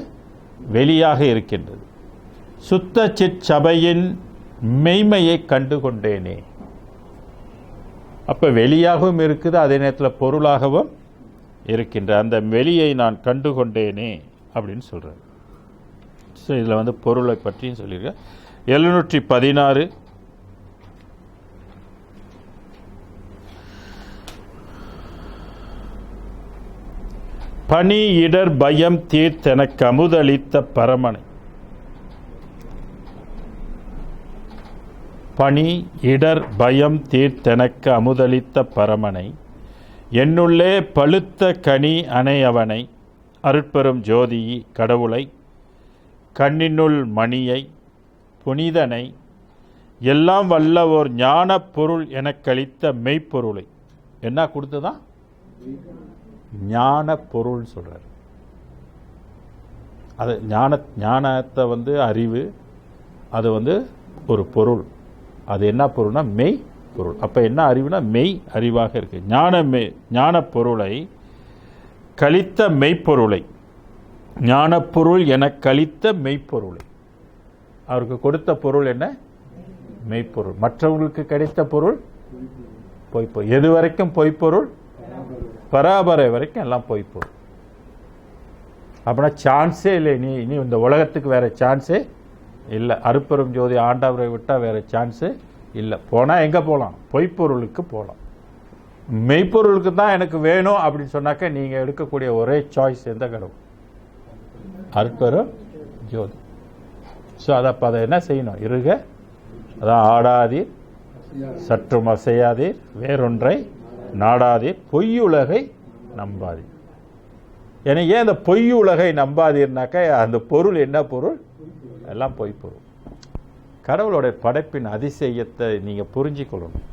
வெளியாக இருக்கின்றது. சுத்த சித் சபையின் மெய்மையை கண்டு கொண்டேனே. அப்ப வெளியாகவும் இருக்குது, அதே நேரத்தில் பொருளாகவும் இருக்கின்ற அந்த வெளியை நான் கண்டு கொண்டேனே அப்படின்னு சொல்றாரு. இதுல பொருளை பற்றியும் சொல்லியிருக்க. 716 பனி இடர் பயம் தீர்த்தெனக்கு அமுதளித்த பரமனை. பனி இடர் பயம் தீர்த்தெனக்கு அமுதளித்த பரமனை, என்னுள்ளே பழுத்த கனி அணையவனை, அருட்பெரும் ஜோதி கடவுளை, கண்ணினுள் மணியை, புனிதனை, எல்லாம் வல்ல ஓர் ஞான பொருள் எனக்களித்த மெய்ப்பொருளை. என்ன கொடுத்ததான்? ஞான பொருள் சொல்றார். அது ஞானத்தை அறிவு, அது ஒரு பொருள். அது என்ன பொருள்னா மெய் பொருள். அப்ப என்ன அறிவுனா மெய் அறிவாக இருக்கு. ஞான பொருளை கழித்த மெய்ப்பொருளை, ஞான பொருள் என கழித்த மெய்ப்பொருளை. அவருக்கு கொடுத்த பொருள் என்ன? மெய்ப்பொருள். மற்றவர்களுக்கு கிடைத்த பொருள் பொய்ப்பொருள். எது வரைக்கும் பொய்ப்பொருள்? பராபரை வரைக்கும் எல்லாம் பொய்ப்பொருள். அப்படின்னா சான்ஸே இல்லை. இனி இந்த உலகத்துக்கு வேற சான்ஸே இல்லை. அருட்பெரும் ஜோதி ஆண்டவரை விட்டால் வேற சான்ஸு இல்லை. போனால் எங்கே போகலாம்? பொய்ப்பொருளுக்கு போகலாம். மெய்ப்பொருளுக்கு தான் எனக்கு வேணும் அப்படின்னு சொன்னாக்க நீங்கள் எடுக்கக்கூடிய ஒரே சாய்ஸ் எந்த கடவுள்? அருட்பெரும் ஜோதி. ஸோ அதை என்ன செய்யணும்? இருக, அதான் ஆடாதீர் சற்றும் அசையாதீர், வேறொன்றை நாடாதீர், பொய்யுலகை நம்பாதீர். ஏன்னா ஏன் அந்த பொய்யுலகை நம்பாதீர்னாக்க அந்த பொருள் என்ன பொருள்? எல்லாம் பொய்ப்பொருள். கடவுளோட படைப்பின் அதிசயத்தை நீங்க புரிஞ்சுக்கொள்ளணும்.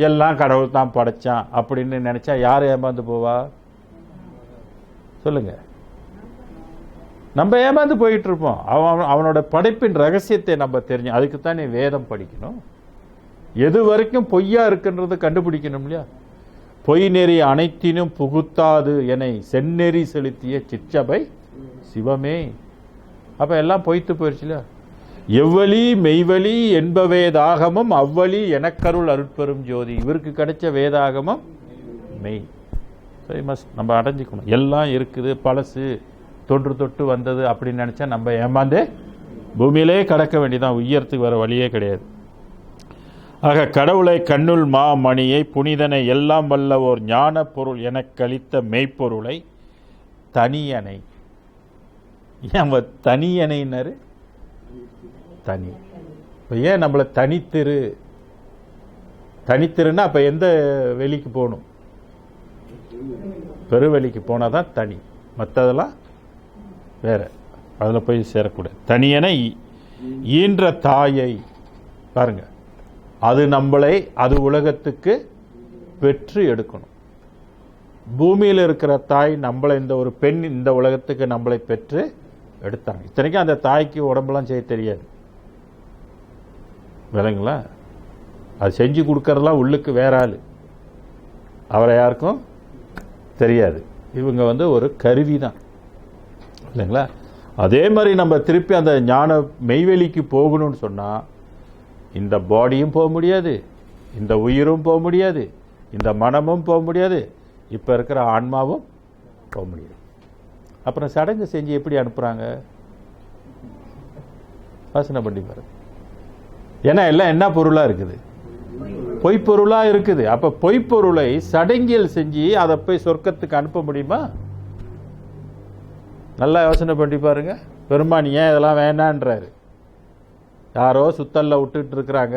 எல்லாம் கடவுள் தான் படைச்சான் அப்படின்னு நினைச்சா யார் ஏமாந்து போவா? சொல்லுங்க. நம்ம ஏமாந்து போயிட்டு இருப்போம். அவனோட படைப்பின் ரகசியத்தை நம்ம தெரிஞ்சு, அதுக்குத்தான் நீ வேதம் படிக்கணும். எது வரைக்கும் பொய்யா இருக்குன்றது கண்டுபிடிக்கணும் இல்லையா? பொய் நெறி அனைத்தினும் புகுத்தாது என செந்நெறி செலுத்திய சிற்றபை சிவமே. அப்ப எல்லாம் பொய்த்து போயிடுச்சு இல்லையா? எவ்வளி மெய்வழி என்பவேதாகமும் அவ்வழி எனக்கருள் அருட்பெரும் ஜோதி. இவருக்கு கிடைச்ச வேதாகமம் மெய். நம்ம அடைஞ்சிக்கணும். எல்லாம் இருக்குது, பழசு, தொன்று தொட்டு வந்தது அப்படின்னு நினைச்சா நம்ம ஏமாந்து பூமியிலே கடக்க வேண்டியதான். உயரத்துக்கு வர வழியே கிடையாது. ஆக கடவுளை கண்ணுள் மா மணியை, புனிதனை, எல்லாம் வல்ல ஓர் ஞான பொருள் எனக் கழித்த மெய்ப்பொருளை, தனியனை. ஏன் தனியனைன்னாரு? தனி. இப்போ ஏன் நம்மளை தனித்திரு? தனித்திருன்னா அப்ப எந்த வெளிக்கு போகணும்? பெருவெளிக்கு போனாதான் தனி. மற்றதெல்லாம் வேற, அதுல போய் சேரக்கூடாது. தனியனை ஈன்ற தாயை பாருங்க, அது நம்மளை அது உலகத்துக்கு பெற்று எடுக்கணும். பூமியில் இருக்கிற தாய் நம்மளை, இந்த ஒரு பெண் இந்த உலகத்துக்கு நம்மளை பெற்று எடுத்தாங்க. இத்தனைக்கும் அந்த தாய்க்கு உடம்பெல்லாம் செய்ய தெரியாது, விலங்குங்களா? அது செஞ்சு கொடுக்கறதெல்லாம் உள்ளுக்கு வேற ஆள், அவரை யாருக்கும் தெரியாது. இவங்க ஒரு கருவி தான், இல்லைங்களா? அதே மாதிரி நம்ம திருப்பி அந்த ஞான மெய்வெளிக்கு போகணும்னு சொன்னா இந்த பாடியும் போக முடியாது, இந்த உயிரும் போக முடியாது, இந்த மனமும் போக முடியாது, இப்ப இருக்கிற ஆன்மாவும் போக முடியாது. அப்புறம் சடங்கு செஞ்சு எப்படி அனுப்புறாங்க? வாசனை பண்ணி பாருங்க. ஏன்னா எல்லாம் என்ன பொருளா இருக்குது? பொய்ப்பொருளா இருக்குது. அப்ப பொய்ப்பொருளை சடங்கியல் செஞ்சு அதை போய் சொர்க்கத்துக்கு அனுப்ப முடியுமா? நல்லா யோசனை பண்ணி பாருங்க. பெருமான் ஏன் இதெல்லாம் வேண்டான்றாரு? யாரோ சுத்தல்ல விட்டுட்டு இருக்கிறாங்க,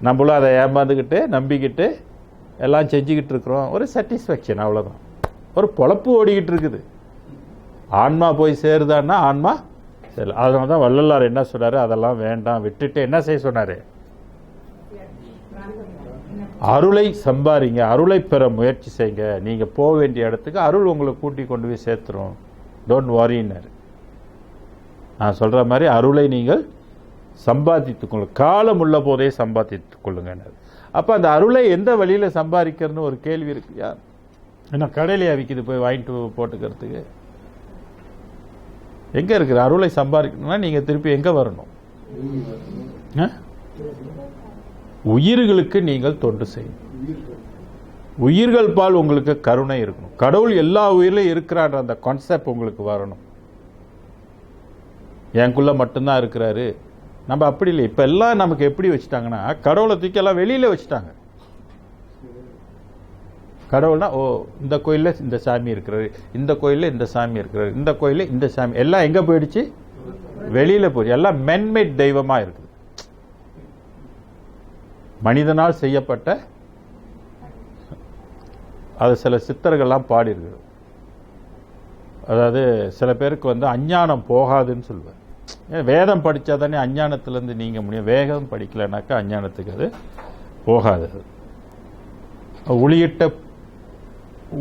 நம்மளும் அதை ஏமாந்துக்கிட்டு நம்பிக்கிட்டு எல்லாம் செஞ்சுக்கிட்டு இருக்கிறோம். ஒரு சாட்டிஸ்ஃபேக்ஷன், அவ்வளோதான். ஒரு பொழப்பு ஓடிக்கிட்டு இருக்குது. ஆன்மா போய் சேருதான்னா ஆன்மா சரி. அதனால தான் வள்ளலார் என்ன சொன்னார்? அதெல்லாம் வேண்டாம், விட்டுட்டு என்ன செய்ய சொன்னார்? அருளை சம்பாதிங்க, அருளை பெற முயற்சி செய்யுங்க. நீங்கள் போக வேண்டிய இடத்துக்கு அருள் உங்களை கூட்டி கொண்டு போய் சேர்த்துரும். டோன்ட் வாரின்னாரு. நான் சொல்கிற மாதிரி அருளை நீங்கள் சம்பாதித்துக் கொள்ளுங்க, காலம் உள்ள போதே சம்பாதித்துக் கொள்ளுங்க. அப்போ அந்த அருளை எந்த வழியில் சம்பாதிக்கிறதுன்னு ஒரு கேள்வி இருக்கு. யார் என்ன கடையிலேயே விற்கிது போய் வாங்கிட்டு போட்டுக்கிறதுக்கு? எங்கே இருக்குது அருளை சம்பாதிக்கணும்னா நீங்கள் திருப்பி எங்கே வரணும்? உயிர்களுக்கு நீங்கள் தொண்டு செய்யணும். உயிர்கள் பால் உங்களுக்கு கருணை இருக்கணும். கடவுள் எல்லா உயிரிலையும் இருக்கிறான்ற அந்த கான்செப்ட் உங்களுக்கு வரணும். எனக்குள்ள மட்டும்தான் இருக்கிறாரு, நம்ம அப்படி இல்லை. இப்போ எல்லாம் நமக்கு எப்படி வச்சுட்டாங்கன்னா, கடவுளை தூக்கி எல்லாம் வெளியில் வச்சுட்டாங்க. கடவுள்னா ஓ இந்த கோயிலில் இந்த சாமி இருக்கிறாரு, இந்த கோயிலில் இந்த சாமி இருக்கிறாரு, இந்த கோயிலில் இந்த சாமி, எல்லாம் எங்கே போயிடுச்சு? வெளியில் போயிடுச்சு. எல்லாம் மென்மேட் தெய்வமாக இருக்குது. மனிதனால் செய்யப்பட்ட, அது சில சித்தர்கள்லாம் பாடியிருக்கு. அதாவது சில பேருக்கு வந்து அஞ்ஞானம் போகாதுன்னு சொல்லுவார். வேதம் படித்தா தானே அஞ்ஞானத்திலேருந்து நீங்க முடியும். வேகம் படிக்கலைனாக்கா அஞ்ஞானத்துக்கு அது போகாது.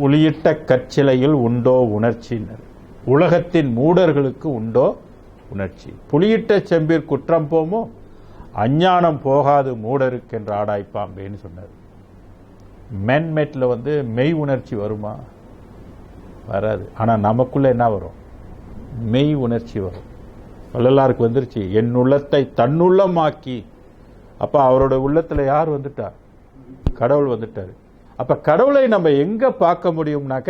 ஒளியிட்ட கற்சிலையில் உண்டோ உணர்ச்சினர், உலகத்தின் மூடர்களுக்கு உண்டோ உணர்ச்சி. புலியிட்ட செம்பிற் குற்றம் போமோ, அஞ்ஞானம் போகாது மூடருக்கு என்று ஆடாய்ப்பாம்பேன்னு சொன்னார். மென்மெட்டில் வந்து மெய் உணர்ச்சி வருமா? வராது. ஆனால் நமக்குள்ள என்ன வரும்? மெய் உணர்ச்சி வரும். வள்ளலாருக்கு வந்துருச்சு, என் உள்ளத்தை தன்னுள்ளமாக்கி. அப்போ அவரோட உள்ளத்தில் யார் வந்துட்டார்? கடவுள் வந்துட்டார். அப்போ கடவுளை நம்ம எங்கே பார்க்க முடியும்னாக்க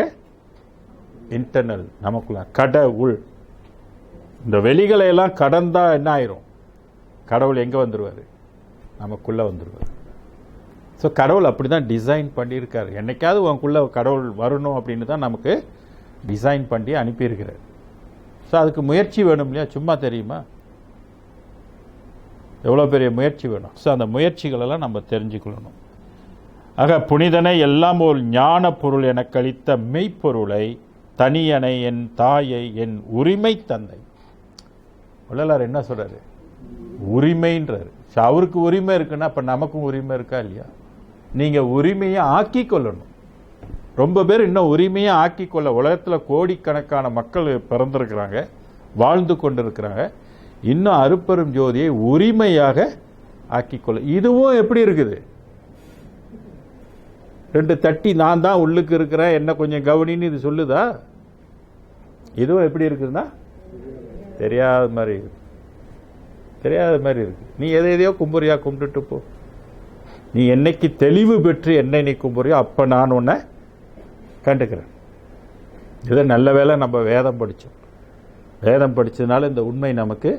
இன்டர்னல், நமக்குள்ள கடவுள். இந்த வெளிகளை எல்லாம் கடந்தா என்ன ஆயிரும்? கடவுள் எங்கே வந்துடுவார்? நமக்குள்ளே வந்துடுவார். ஸோ கடவுள் அப்படி தான் டிசைன் பண்ணியிருக்காரு. என்னைக்காவது உனக்குள்ளே கடவுள் வரணும் அப்படின்னு தான் நமக்கு டிசைன் பண்ணி அனுப்பியிருக்கிறார். ஸோ அதுக்கு முயற்சி வேணும் இல்லையா? சும்மா தெரியுமா? எவ்வளோ பெரிய முயற்சி வேணும். ஸோ அந்த முயற்சிகளெல்லாம் நம்ம தெரிஞ்சுக்கொள்ளணும். ஆக புனிதனை எல்லாம் ஒரு ஞான பொருள் என கழித்த மெய்ப்பொருளை தனியனை என் தாயை என் உரிமை தந்தை. வள்ளலார் என்ன சொல்றாரு? உரிமைன்றாரு. அவருக்கு உரிமை இருக்குன்னா அப்ப நமக்கும் உரிமை இருக்கா இல்லையா? நீங்க உரிமையை ஆக்கி கொள்ளணும். ரொம்ப பேர் இன்னும் உரிமையை ஆக்கி கொள்ள, உலகத்துல கோடிக்கணக்கான மக்கள் பிறந்திருக்கிறாங்க, வாழ்ந்து கொண்டிருக்கிறாங்க. இன்னும் அருட்பெரும் ஜோதியை உரிமையாக ஆக்கிக்கொள்ள. இதுவும் எப்படி இருக்குது? ரெண்டு தட்டி நான் தான் உள்ளுக்கு இருக்கிறேன், என்ன கொஞ்சம் கவனின்னு இது சொல்லுதா? இதுவும் எப்படி இருக்குதுன்னா தெரியாத மாதிரி இருக்கு. தெரியாத மாதிரி இருக்கு. நீ எதையோ கும்புறியா, கும்பிட்டுட்டு போ. நீ என்னைக்கு தெளிவு பெற்று என்னை நீ கும்புறியோ அப்ப நான் உன்னை கண்டுக்கிறேன். இதை நல்ல வேளை நம்ம வேதம் படித்தோம். வேதம் படித்ததுனால இந்த உண்மை நமக்கு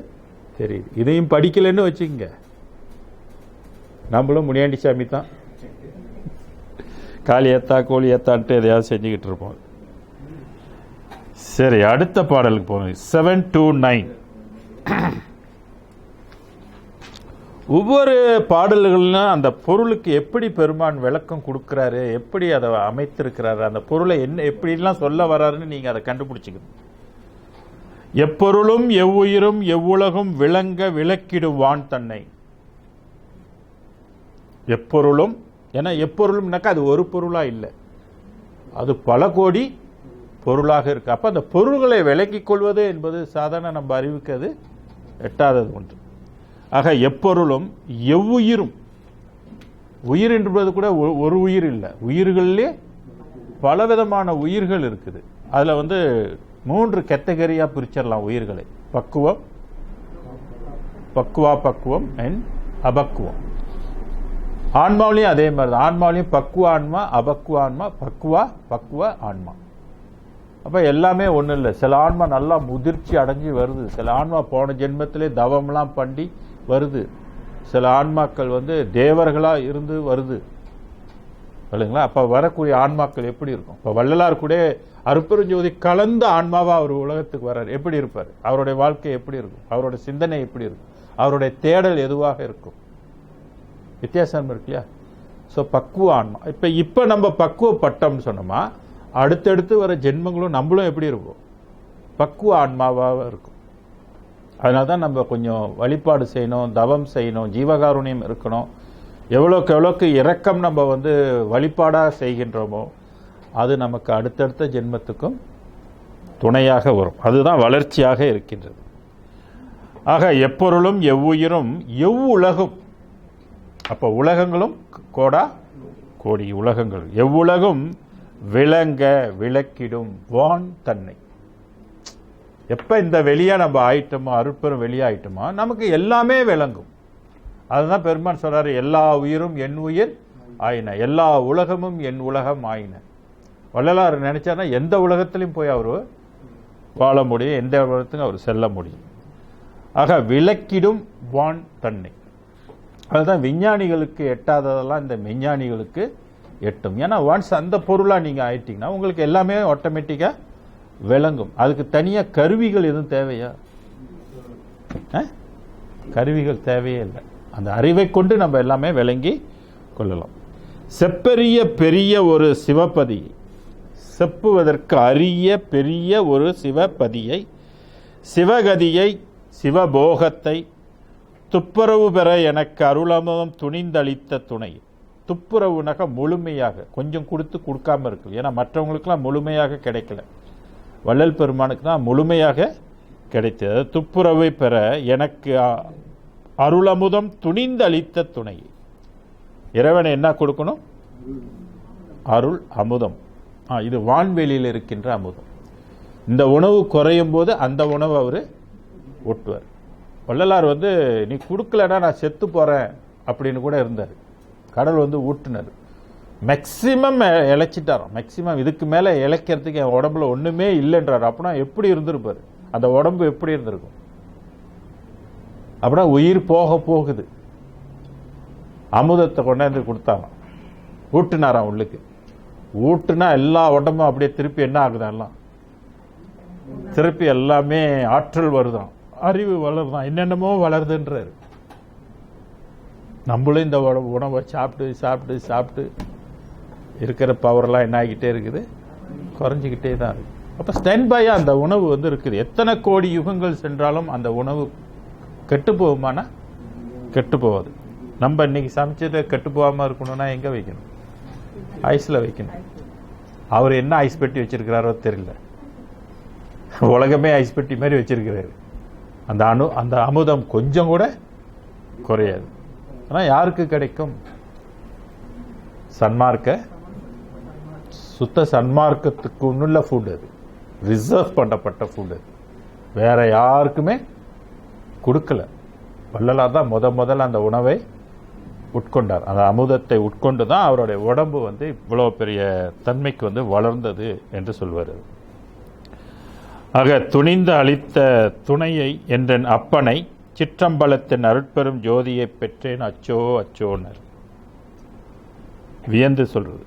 தெரியுது. இதையும் படிக்கலைன்னு வச்சுக்கங்க, நம்மளும் முனியாண்டி சாமி தான். காளி ஏத்தா கோழி ஏத்தான்ட்டு எதையாவது செஞ்சுக்கிட்டு இருப்போம். சரி, அடுத்த பாடலுக்கு போகணும். 729. ஒவ்வொரு பாடல்கள்லாம் அந்த பொருளுக்கு எப்படி பெருமான் விளக்கம் கொடுக்கிறாரு, எப்படி அதை அமைத்திருக்கிறாரு, அந்த பொருளை என்ன எப்படிலாம் சொல்ல வர்றாருன்னு நீங்க அதை கண்டுபிடிச்சிக்கணும். எப்பொருளும் எவ்வுயிரும் எவ்வுலகும் விளங்க விளக்கிடுவான் தன்னை. எப்பொருளும், ஏன்னா எப்பொருளும்னாக்கா அது ஒரு பொருளா இல்லை, அது பல கோடி பொருளாக இருக்கு. அப்ப அந்த பொருள்களை விளக்கிக் கொள்வது என்பது சாதாரண நம்ம அறிவுக்கு அது எட்டாதது ஒன்று. ஆக எப்பொருளும் எவ்வுயிரும், உயிர் என்பது கூட ஒரு உயிர் இல்லை, உயிர்களிலே பலவிதமான உயிர்கள் இருக்குது. அதுல வந்து 3 கேட்டகரியா பிரிச்சிடலாம் உயிர்களை. பக்குவம், பக்குவம் அண்ட் அபக்குவம். ஆன்மாவிலையும் அதே மாதிரி தான். ஆன்மாவிலையும் பக்குவ ஆன்மா, அபக்குவ ஆன்மா, பக்குவ ஆன்மா. அப்ப எல்லாமே ஒன்றும் இல்லை. சில ஆன்மா நல்லா முதிர்ச்சி அடைஞ்சு வருது, சில ஆன்மா போன ஜென்மத்திலே தவம்லாம் பண்ணி வருது, சில ஆன்மாக்கள் வந்து தேவர்களா இருந்து வருது. இல்லைங்களா? அப்போ வரக்கூடிய ஆன்மாக்கள் எப்படி இருக்கும்? இப்போ வள்ளலார் கூட அருட்பெருஞ்சோதி கலந்த ஆன்மாவா அவர் உலகத்துக்கு வர்றார். எப்படி இருப்பார்? அவருடைய வாழ்க்கை எப்படி இருக்கும்? அவருடைய சிந்தனை எப்படி இருக்கும்? அவருடைய தேடல் எதுவாக இருக்கும்? வித்தியாசம் இருக்கு இல்லையா? ஸோ பக்குவ ஆன்மா. இப்போ நம்ம பக்குவப்பட்டோம்னு சொன்னோமா, அடுத்தடுத்து வர ஜென்மங்களும் நம்மளும் எப்படி இருக்கும்? பக்குவ ஆன்மாவாக இருக்கும். அதனால தான் நம்ம கொஞ்சம் வழிபாடு செய்யணும், தவம் செய்யணும், ஜீவகாருண்யம் இருக்கணும். எவ்வளோக்கு இரக்கம் நம்ம வழிபாடாக செய்கின்றோமோ அது நமக்கு அடுத்தடுத்த ஜென்மத்துக்கும் துணையாக வரும். அதுதான் வளர்ச்சியாக இருக்கின்றது. ஆக எப்பொருளும் எவ்வுயிரும் எவ்வுலகும், அப்போ உலகங்களும் கோடா கோடி உலகங்கள், எவ்வுலகும் விளங்க விளக்கிடும் வான் தன்னை. எப்போ இந்த வெளியாக நம்ம ஆயிட்டோமோ, அருட்பெரும் வெளியாயிட்டோமோ, நமக்கு எல்லாமே விளங்கும். அதுதான் பெருமான் சொல்றாரு, எல்லா உயிரும் என் உயிர் ஆயின, எல்லா உலகமும் என் உலகம் ஆயின. வள்ளலார் நினைச்சாருன்னா எந்த உலகத்திலையும் போய் அவர் வாழ முடியும், எந்த உலகத்துக்கும் அவர் செல்ல முடியும். ஆக விளக்கிடும் வான் தன்னை. அதுதான் விஞ்ஞானிகளுக்கு எட்டாததெல்லாம் இந்த மெஞ்ஞானிகளுக்கு எட்டும். ஏன்னா ஒன்ஸ் அந்த பொருளாக நீங்கள் ஆயிட்டீங்கன்னா உங்களுக்கு எல்லாமே ஆட்டோமேட்டிக்காக விளங்கும். அதுக்கு தனியாக கருவிகள் எதுவும் தேவையா? கருவிகள் தேவையே இல்லை. அந்த அறிவை கொண்டு நம்ம எல்லாமே விளங்கி கொள்ளலாம். செப்பெரிய பெரிய ஒரு சிவபதி, செப்புவதற்கு அரிய பெரிய ஒரு சிவபதியை, சிவகதியை, சிவபோகத்தை துப்புரவு பெற எனக்கு அருளமுதம் துணிந்தளித்த துணை. துப்புரவுனாக முழுமையாக, கொஞ்சம் கொடுத்து கொடுக்காம இருக்கு. ஏன்னா மற்றவங்களுக்கெல்லாம் முழுமையாக கிடைக்கல, வள்ளல் பெருமானுக்கு தான் முழுமையாக கிடைத்தது. துப்புரவை பெற எனக்கு அருளமுதம் துணிந்தளித்த துணை. இறைவனை என்ன கொடுக்கணும்? அருள் அமுதம். இது வான்வெளியில் இருக்கின்ற அமுதம். இந்த உணவு குறையும் போது அந்த உணவு அவர் ஊட்டுவார். வள்ளலார் நீ கொடுக்கலன்னா நான் செத்து போறேன் அப்படின்னு கூட இருந்தார். கடல் ஊட்டுனார். மேக்சிமம் இழைச்சிட்டாராம். மேக்சிமம் இதுக்கு மேலே இழைக்கிறதுக்கு என் உடம்புல ஒன்றுமே இல்லைன்றார். அப்படின்னா எப்படி இருந்திருப்பார்? அந்த உடம்பு எப்படி இருந்திருக்கும்? அப்படின்னா உயிர் போக போகுது. அமுதத்தை கொண்டாந்து கொடுத்தாராம், ஊட்டுனாராம் உள்ளுக்கு. ஊட்டுனா எல்லா உடம்பும் அப்படியே திருப்பி என்ன ஆகுதான்? எல்லாம் திருப்பி எல்லாமே ஆற்றல் வருதான், அறிவு வளருதான், என்னென்னமோ வளருதுன்றாரு. நம்மளும் இந்த உணவை சாப்பிட்டு சாப்பிட்டு சாப்பிட்டு இருக்கிற பவர்லாம் என்ன ஆகிக்கிட்டே இருக்குது? குறைஞ்சிக்கிட்டே தான் இருக்கு. அப்போ ஸ்டாண்ட் பையாக அந்த உணவு இருக்குது. எத்தனை கோடி யுகங்கள் சென்றாலும் அந்த உணவு கெட்டு போகுமானா கெட்டு போகாது. நம்ம இன்னைக்கு சமைச்சதை கெட்டு போகாமல் இருக்கணும்னா எங்கே வைக்கணும்? ஐஸில் வைக்கணும். அவர் என்ன ஐஸ் பெட்டி வச்சிருக்கிறாரோ தெரியல, உலகமே ஐஸ் பெட்டி மாதிரி வச்சிருக்கிறாரு. அந்த அமுதம் கொஞ்சம் கூட குறையாது. ஆனால் யாருக்கு கிடைக்கும்? சன்மார்க்க, சுத்த சன்மார்க்கத்துக்கு உள்ள ஃபுட் அது, ரிசர்வ் பண்ணப்பட்ட ஃபுட் அது, வேற யாருக்குமே கொடுக்கல. வள்ளலார் தான் முதல்ல அந்த உணவை உட்கொண்டார். அந்த அமுதத்தை உட்கொண்டு தான் அவருடைய உடம்பு இவ்வளோ பெரிய தன்மைக்கு வளர்ந்தது என்று சொல்வார். ஆக துணிந்து அளித்த துணையை என்றன் அப்பனை சிற்றம்பலத்தின் அருட்பெரும் ஜோதியை பெற்றேன் அச்சோ அச்சோனர் வியந்து சொல்றது.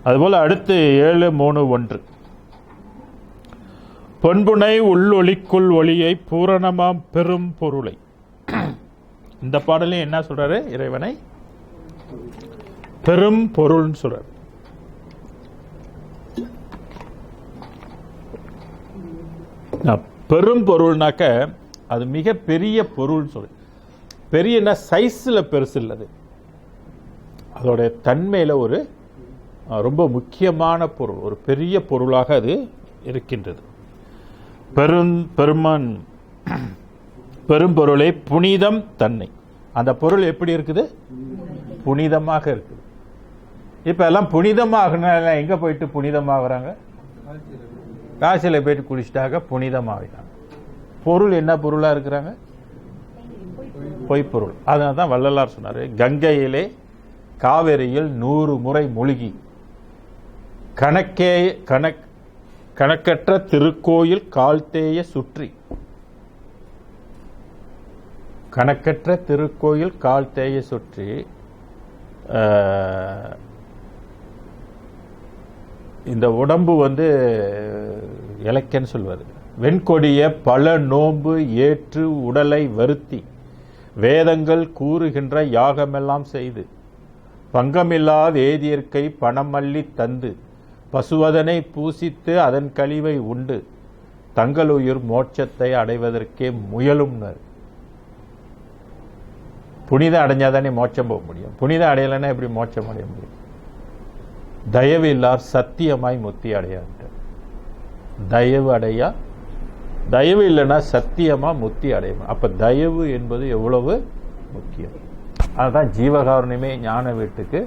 அதுபோல அடுத்து 7:3:1 பொன்புனை உள்ளொளிக்குள் ஒளியை பூரணமாம் பெரும் பொருளை. இந்த பாடலையும் என்ன சொல்றாரு? இறைவனை பெரும் பொருள்னு சொல்றாரு. பெரும் பொருள்னாக்க அது மிக பெரிய பொருள்னு சொல்லு. பெரிய சைஸில் பெருசு இல்லது, அதோடைய தன்மையில் ஒரு ரொம்ப முக்கியமான பொருள், ஒரு பெரிய பொருளாக அது இருக்கின்றது. பெரும்பொருளை புனிதம் தன்னை. அந்த பொருள் எப்படி இருக்குது? புனிதமாக இருக்குது. இப்ப எல்லாம் புனிதமாக எங்க போயிட்டு புனிதமாகறாங்க? காசில போயிட்டு குளிச்சுட்டாக புனிதமாகிறாங்க. பொருள் என்ன பொருளா இருக்கிறாங்க? பொய்ப்பொருள். அதனால தான் வள்ளலார் சொன்னாரு, கங்கையிலே காவிரியில் 100 முறை மூழ்கி கணக்கற்ற திருக்கோயில் கால்தேய சுற்றி. கணக்கற்ற திருக்கோயில் கால்தேய சுற்றி இந்த உடம்பு வந்து இலக்கன்னு சொல்வது, வெண்கொடிய பல நோன்பு ஏற்று உடலை வருத்தி வேதங்கள் கூறுகின்ற யாகமெல்லாம் செய்து பங்கமில்லா வேதியற்கை பணமல்லி தந்து பசுவதனை பூசித்து அதன் கழிவை உண்டு தங்களுயிர் மோட்சத்தை அடைவதற்கே முயலும்னர். புனிதம் அடைஞ்சாதானே மோட்சம் போக முடியும். புனிதம் அடையலைன்னா எப்படி மோட்சம் அடைய முடியும்? தயவு இல்லார் சத்தியமாய் முத்தி அடையார். தயவு அடையா, தயவு இல்லைன்னா சத்தியமா முத்தி அடையும். அப்ப தயவு என்பது எவ்வளவு முக்கியம். அதுதான் ஜீவகாருண்யமே ஞான வீட்டுக்கு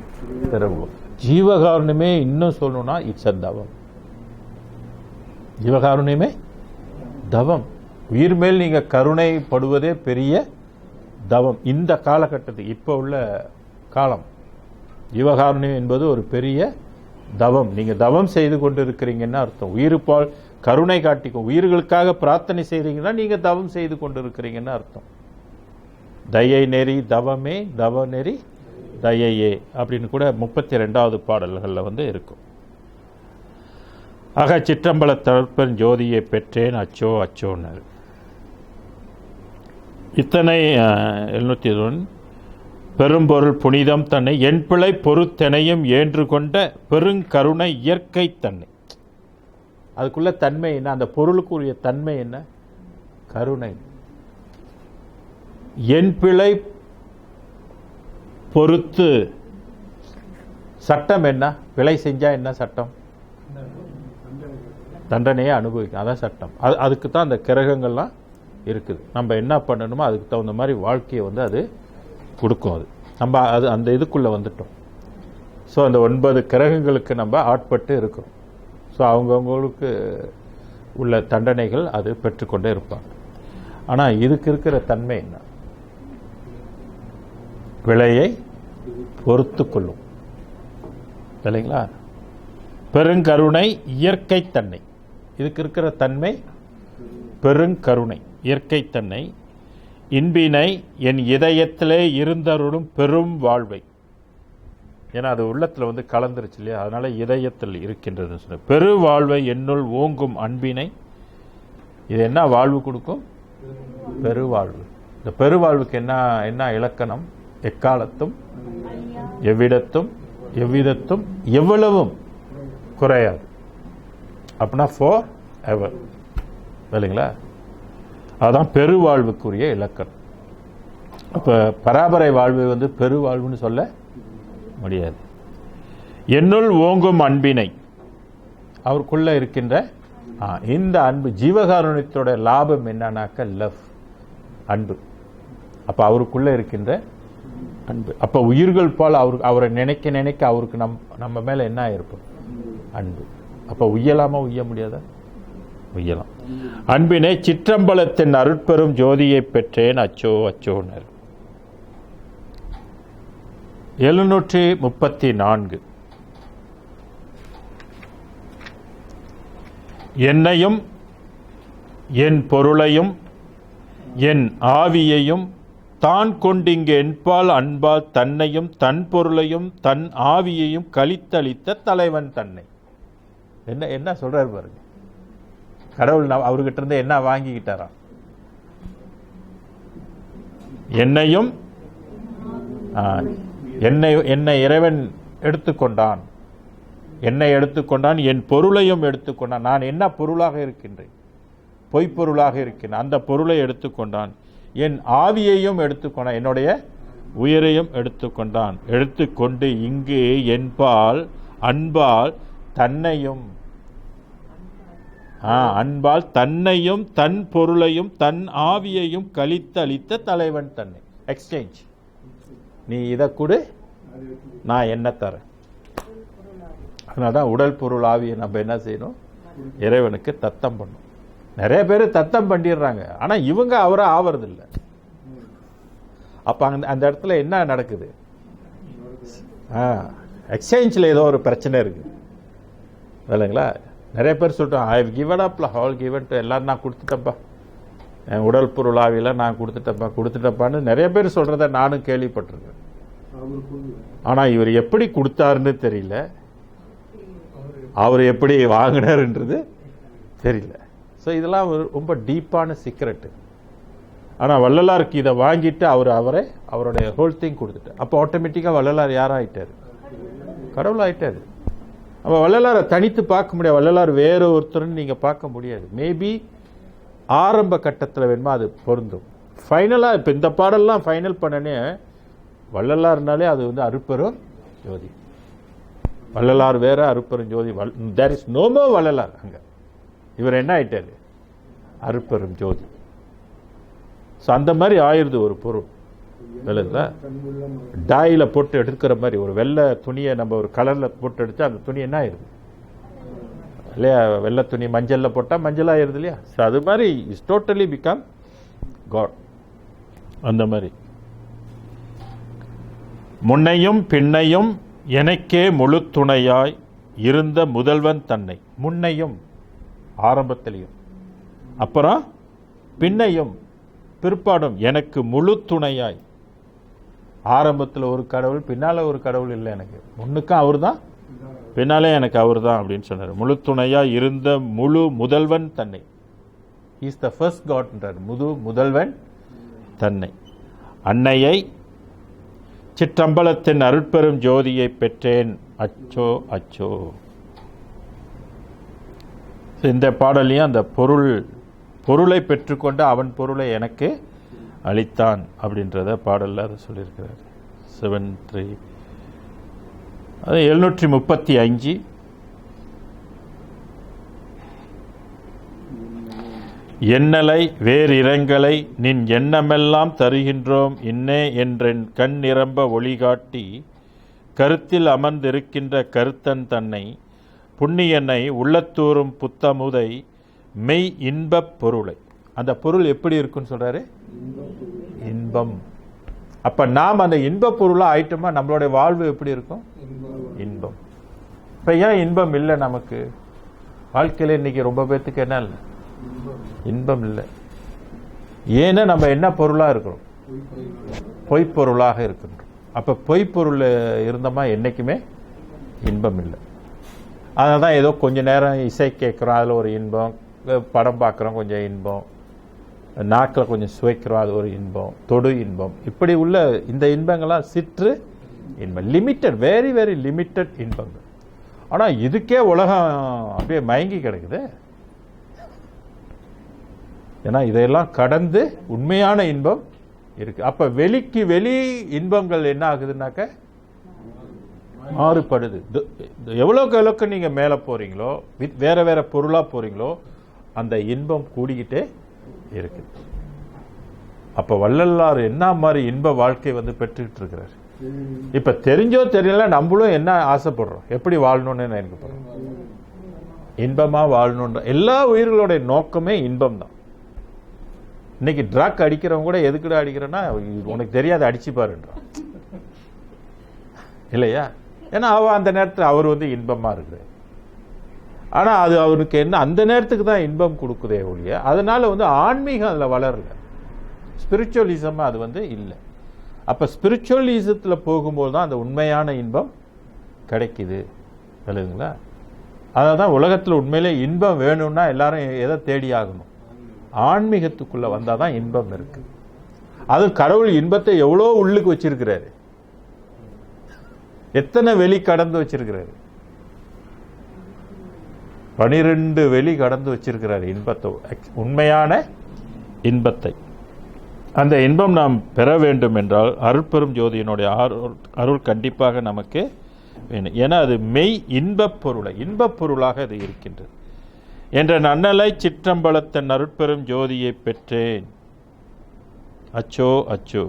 திறவு. ஜீவகாருண்யமே இன்னும் சொல்லணும்னா இட்ஸ் அ தவம். ஜீவகாருண்யமே தவம். உயிர் மேல் நீங்க கருணைப்படுவதே பெரிய தவம். இந்த காலகட்டத்துக்கு இப்ப உள்ள காலம் ஜீவகாருண்யம் என்பது ஒரு பெரிய தவம். நீங்க தவம் செய்து கொண்டு இருக்கிறீங்கன்னு அர்த்தம். உயிருப்பால் கருணை காட்டிக்கும், உயிர்களுக்காக பிரார்த்தனை செய்றீங்கன்னா நீங்க தவம் செய்து கொண்டு இருக்கிறீங்கன்னு அர்த்தம். தயை நெறி தவமே, தவ நெறி தயையே அப்படின்னு கூட 32வது பாடல்களில் வந்து இருக்கும். ஆக சிற்றம்பல தற்பன் ஜோதியை பெற்றேன் அச்சோ அச்சோன்னர். இத்தனை 701 பெரும்பொருள் புனிதம் தன்னை என் பிழை பொறுத்தனையும் ஏன்று கொண்ட பெருங்கருணை இயற்கை தன்னை. அதுக்குள்ள தன்மை என்ன? அந்த பொருளுக்குரிய தன்மை என்ன? கருணை. என் பிழை பொறுத்து சட்டம் என்ன? பிழை செஞ்சா என்ன சட்டம்? தண்டனையை அனுபவிக்கும். அதான் சட்டம். அதுக்கு தான் அந்த கிரகங்கள்லாம் இருக்குது. நம்ம என்ன பண்ணணுமோ அதுக்கு தகுந்த மாதிரி வாழ்க்கையை வந்து அது கொடுக்கும். அது நம்ம அது அந்த இதுக்குள்ளே வந்துட்டோம். ஸோ அந்த 9 கிரகங்களுக்கு நம்ம ஆட்பட்டு இருக்கிறோம். ஸோ அவங்கவுங்களுக்கு உள்ள தண்டனைகள் அது பெற்றுக்கொண்டே இருப்பாங்க. ஆனால் இதுக்கு இருக்கிற தன்மை என்ன? விலையை பொறுத்து கொள்ளும் இல்லைங்களா? பெருங்கருணை இயற்கை தன்னை. இதுக்கு இருக்கிற தன்மை பெருங்கருணை இயற்கை தன்னை. இன்பினை என் இதயத்திலே இருந்தருளும் பெரும் வாழ்வை. ஏன்னா அது உள்ளத்தில் வந்து கலந்துருச்சு இல்லையா, அதனால இதயத்தில் இருக்கின்றது சொல்ல. பெரு வாழ்வை என்னுள் ஓங்கும் அன்பினை. இது என்ன வாழ்வு கொடுக்கும்? பெருவாழ்வு. இந்த பெருவாழ்வுக்கு என்ன என்ன இலக்கணம்? எக்காலத்தும் எவ்விடத்தும் எவ்விதத்தும் எவ்வளவும் குறையாது. அப்படின்னா ஃபார் எவர் இல்லைங்களா? அதுதான் பெருவாழ்வுக்குரிய இலக்கணம். அப்போ பராபரை வாழ்வு வந்து பெருவாழ்வுன்னு சொல்ல முடியாது. என்னுள் ஓங்கும் அன்பினை, அவருக்குள்ள இருக்கின்ற இந்த அன்பு. ஜீவகாருண்யத்தோட லாபம் என்னன்னாக்க லவ், அன்பு. அப்ப அவருக்குள்ள இருக்கின்ற அன்பு. அப்ப உயிர்கள் பால் அவரை நினைக்க நினைக்க அவருக்கு நம்ம மேல என்ன ஆயிருப்போம்? அன்பு. அப்ப உய்யலாமா? உய்ய முடியாதா? உய்யலாம். அன்பினை சிற்றம்பலத்தின் அருட்பெரும் ஜோதியை பெற்றேன் அச்சோ அச்சோனர். 734 என்னையும் என் பொருளையும் என் ஆவியையும் தான் கொண்டிங்கு என்பால் அன்பால் தன்னையும் தன் பொருளையும் தன் ஆவியையும் கழித்தளித்த தலைவன் தன்னை. என்ன என்ன சொல்றாரு பாருங்க. கடவுள் அவர்கிட்ட இருந்து என்ன வாங்கிக்கிட்டாராம்? என்னையும் என்னை இறைவன் எடுத்துக்கொண்டான், என்னை எடுத்துக்கொண்டான், என் பொருளையும் எடுத்துக்கொண்டான். நான் என்ன பொருளாக இருக்கின்றேன்? பொய்ப்பொருளாக இருக்கின்றேன். அந்த பொருளை எடுத்துக்கொண்டான். என் ஆவியையும் எடுத்துக்கொண்டான், என்னுடைய உயிரையும் எடுத்துக்கொண்டான். எடுத்துக்கொண்டு இங்கு என்பால் அன்பால் தன்னையும் அன்பால் தன்னையும் தன் பொருளையும் தன் ஆவியையும் கழித்தளித்த தலைவன் தன்னை. எக்ஸ்சேஞ்ச். நீ இதை கொடு, நான் என்ன தரேன். அதனால்தான் உடல் பொருள் ஆவியை நம்ம என்ன செய்யணும்? இறைவனுக்கு தத்தம் பண்ணும். நிறைய பேர் தத்தம் பண்ணிடுறாங்க, ஆனா இவங்க அவரை ஆவறது இல்லை. அப்ப அந்த இடத்துல என்ன நடக்குது? எக்ஸ்சேஞ்சில் ஏதோ ஒரு பிரச்சனை இருக்கு இல்லைங்களா? நிறைய பேர் சொல்லிட்டோம், I have given up all given to, எல்லாரும் நான் கொடுத்துட்டப்பா, என் உடல் பொருள் ஆவியெல்லாம் நான் கொடுத்துட்டப்பான்னு நிறைய பேர் சொல்றத நானும் கேள்விப்பட்டிருக்கேன். ஆனா இவர் எப்படி கொடுத்தாருன்னு தெரியல, அவர் எப்படி வாங்கினார்ன்றது தெரியல. ஸோ இதெல்லாம் ரொம்ப டீப்பான சீக்ரெட்டு. ஆனால் வள்ளலாருக்கு இதை வாங்கிட்டு அவருடைய ஹோல் திங் கொடுத்துட்டு, அப்போ ஆட்டோமேட்டிக்காக வள்ளலார் யாரும் ஆயிட்டாரு, கடவுள் ஆயிட்டாரு. அப்போ வள்ளலாரை தனித்து பார்க்க முடியாது, வள்ளலார் வேற ஒருத்தருன்னு நீங்கள் பார்க்க முடியாது. மேபி ஆரம்ப கட்டத்தில் வேணுமா அது பொருந்தும். ஃபைனலாக இப்போ இந்த பாடல்லாம் ஃபைனல் பண்ணனே வள்ளலார்னாலே அது அருட்பெரும் ஜோதி. வள்ளலார் வேற, அருட்பெரும் ஜோதி. There is no more Vallalar. அங்கே இவர் என்ன ஆயிட்டாரு, அருட்பெரும் ஜோதி. ஸோ அந்த மாதிரி ஆயிடுது ஒரு பொருள். வெள்ளை டாயில் போட்டு எடுக்கிற மாதிரி ஒரு வெள்ளை துணியை நம்ம ஒரு கலரில் போட்டு எடுத்து அந்த துணி என்ன ஆயிடுது இல்லையா, வெள்ளை துணி மஞ்சளில் போட்டால் மஞ்சள் ஆயிடுது இல்லையா. ஸோ அது மாதிரி இஸ் டோட்டலி பிகம் காட். அந்த மாதிரி முன்னையும் பின்னையும் எனக்கே முழு துணையாய் இருந்த முதல்வன் தன்னை. முன்னையும் ஆரம்பத்திலையும், அப்புறம் பின்னையும் பிற்பாடும் எனக்கு முழு துணையாய். ஆரம்பத்தில் ஒரு கடவுள், பின்னால ஒரு கடவுள் இல்லை எனக்கு, முன்னுக்கும் அவர் தான், பின்னாலே எனக்கு அவர் தான் அப்படின்னு சொன்னார். முழு துணையாய் இருந்த முழு முதல்வன் தன்னை. இஸ் த ஃபர்ஸ்ட் காட்ன்றார், முதல்வன் தன்னை. அன்னையை சிற்றம்பலத்தின் அருட்பெரும் ஜோதியை பெற்றேன் அச்சோ அச்சோ. இந்த பாடலையும் அந்த பொருளை பெற்றுக்கொண்டு அவன் பொருளை எனக்கு அளித்தான் அப்படின்றத பாடல்ல அதை சொல்லியிருக்கிறார். 7:3 அது 735. எண்ணலை வேறிரங்கலை நின் எண்ணமெல்லாம் தருகின்றோம் இன்னே என்றென் கண் நிரம்ப ஒளிகாட்டி கருத்தில் அமர்ந்திருக்கின்ற கருத்தன் தன்னை புண்ணியனை உள்ளத்தூரும் புத்தமுதை மெய் இன்பப் பொருளை. அந்த பொருள் எப்படி இருக்குன்னு சொல்றாரு, இன்பம். அப்ப நாம் அந்த இன்ப பொருளா ஆயிட்டோமா நம்மளுடைய வாழ்வு எப்படி இருக்கும், இன்பம். இப்ப ஏன் இன்பம் இல்லை நமக்கு வாழ்க்கையில? இன்னைக்கு ரொம்ப பேர்த்துக்கு என்ன இல்லை, இன்பம் இல்லை. ஏன்னா நம்ம என்ன பொருளா இருக்கிறோம், பொய்ப்பொருளாக இருக்கின்றோம். அப்ப பொய்ப்பொருள் இருந்தோமா என்னைக்குமே இன்பம் இல்லை. அதனால தான் ஏதோ கொஞ்ச நேரம் இசை கேட்குறோம், அதில் ஒரு இன்பம், படம் பார்க்குறோம் கொஞ்சம் இன்பம், நாக்கில் கொஞ்சம் சுவைக்கிறோம் அது ஒரு இன்பம், தொடு இன்பம். இப்படி உள்ள இந்த இன்பங்கள்லாம் சிற்று இன்பம், லிமிட்டட், வெரி வெரி லிமிட்டட் இன்பங்கள். ஆனால் இதுக்கே உலகம் அப்படியே மயங்கி கிடக்குது. ஏன்னா இதையெல்லாம் கடந்து உண்மையான இன்பம் இருக்கு. அப்ப வெளிக்கு வெளி இன்பங்கள் என்ன ஆகுதுன்னாக்க மாறுபடுது. எவ்வளோக்கு எவ்வளோக்கு நீங்க மேல போறீங்களோ, வேற வேற பொருளா போறீங்களோ, அந்த இன்பம் கூடிக்கிட்டே இருக்கு. அப்ப வள்ளலார் என்ன மாதிரி இன்ப வாழ்க்கை பெற்றுக்கிட்டு இருக்கிறார். இப்ப தெரிஞ்சோ தெரியல நம்மளும் என்ன ஆசைப்படுறோம், எப்படி வாழணும்னு நினைக்க போறோம், இன்பமா வாழணுன்ற. எல்லா உயிர்களுடைய நோக்கமே இன்பம் தான். இன்னைக்கு ட்ரக் அடிக்கிறவங்க கூட எதுக்குடா அடிக்கிறேன்னா உனக்கு தெரியாது அடிச்சு பாருன்றான் இல்லையா. ஏன்னா அந்த நேரத்தில் அவர் இன்பமா இருக்கு. ஆனா அது அவருக்கு என்ன அந்த நேரத்துக்கு தான் இன்பம் கொடுக்குதே ஒழிய அதனால ஆன்மீகம் அதுல வளரல, ஸ்பிரிச்சுவலிசம் அது இல்லை. அப்ப ஸ்பிரிச்சுவலிசத்துல போகும்போது தான் அந்த உண்மையான இன்பம் கிடைக்குது இல்லைங்களா. அதான் உலகத்துல உண்மையிலே இன்பம் வேணும்னா எல்லாரும் எதை தேடி ஆகணும், ஆன்மீகத்துக்குள்ள வந்தாதான் இன்பம் இருக்கு. அது கடவுள் இன்பத்தை எவ்வளோ உள்ளுக்கு வச்சிருக்கிறாரு, எத்தனை வெளி கடந்து வச்சிருக்கிறாரு, 12 வெளி கடந்து வச்சிருக்கிறாரு இன்பத்தை, உண்மையான இன்பத்தை. அந்த இன்பம் நாம் பெற வேண்டும் என்றால் அருட்பெரும் ஜோதியினுடைய அருள் கண்டிப்பாக நமக்கு வேணும். ஏன்னா அது மெய் இன்பப் பொருளாக அது இருக்கின்றது. என்ற நன்னலை சிற்றம்பலத்தின் அருட்பெரும் ஜோதியை பெற்றேன் அச்சோ அச்சோ.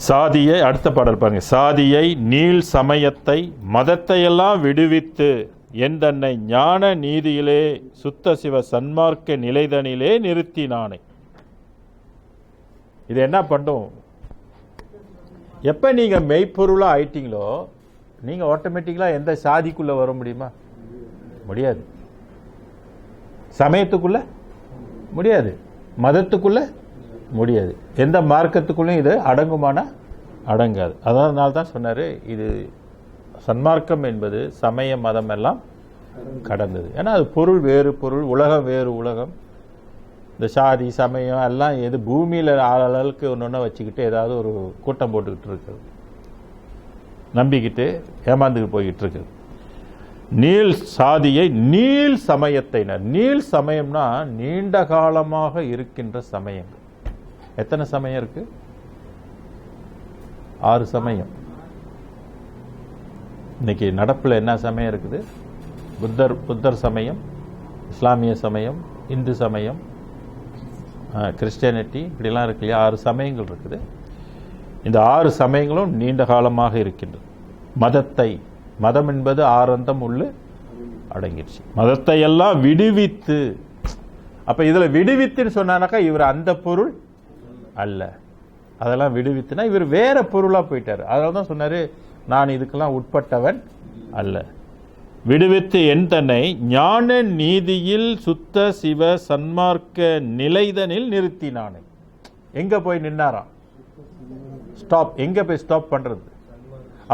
சாதியை, அடுத்த பாடல் பாருங்க. சாதியை நீள் சமயத்தை மதத்தையெல்லாம் விடுவித்து என் தன்னை ஞான நீதியிலே சுத்த சிவ சன்மார்க்க நிலைதனிலே நிறுத்தினானே. இது என்ன பண்ணும், எப்ப நீங்க மெய்ப்பொருளா ஆயிட்டீங்களோ நீங்க ஆட்டோமேட்டிக்கலா எந்த சாதிக்குள்ள வர முடியுமா, முடியாது. சமயத்துக்குள்ள முடியாது. மதத்துக்குள்ள முடியாது. எந்த மார்க்கத்துக்குள்ளேயும் இது அடங்குமானா அடங்காது. அதனால தான் சொன்னார், இது சன்மார்க்கம் என்பது சமய மதம் எல்லாம் கடந்தது. ஏன்னா அது பொருள் வேறு பொருள், உலகம் வேறு உலகம். இந்த சாதி சமயம் எல்லாம் எது பூமியில் அளவுக்கு ஒன்று வச்சுக்கிட்டு ஏதாவது ஒரு கூட்டம் போட்டுக்கிட்டு இருக்குது, நம்பிக்கிட்டு ஏமாந்துட்டு போய்கிட்டு இருக்குது. நீள் சாதியை நீள் சமயத்தினர். நீள் சமயம்னா நீண்ட காலமாக இருக்கின்ற சமயங்கள். எத்தனை சமயம் இருக்கு? 6 சமயம். இன்னைக்கு நடப்பில் என்ன சமயம் இருக்குது? புத்தர் சமயம், இஸ்லாமிய சமயம், இந்து சமயம், கிறிஸ்டியானிட்டி, இப்படிலாம் இருக்கு இல்லையா? 6 சமயங்கள் இருக்குது. இந்த 6 சமயங்களும் நீண்ட காலமாக இருக்கின்றது. மதம் என்பது ஆரந்தம் உள்ள அடங்கிடுச்சு. மதத்தை எல்லாம் விடுவித்து, அப்ப இதுல விடுவித்துன்னு சொன்னாக்கா இவர் அந்த பொருள் அல்ல. அதெல்லாம் விடுவித்துனா இவர் வேற பொருளா போயிட்டாரு. அதனாலதான் சொன்னாரு, நான் இதுக்கெல்லாம் உட்பட்டவன் அல்ல. விடுவித்து என் தன்னை ஞான நீதியில் சுத்த சிவ சன்மார்க்க நிலைதனில் நிறுத்தினானே. எங்க போய் நின்னாராம்? ஸ்டாப். எங்க போய் ஸ்டாப் பண்றது?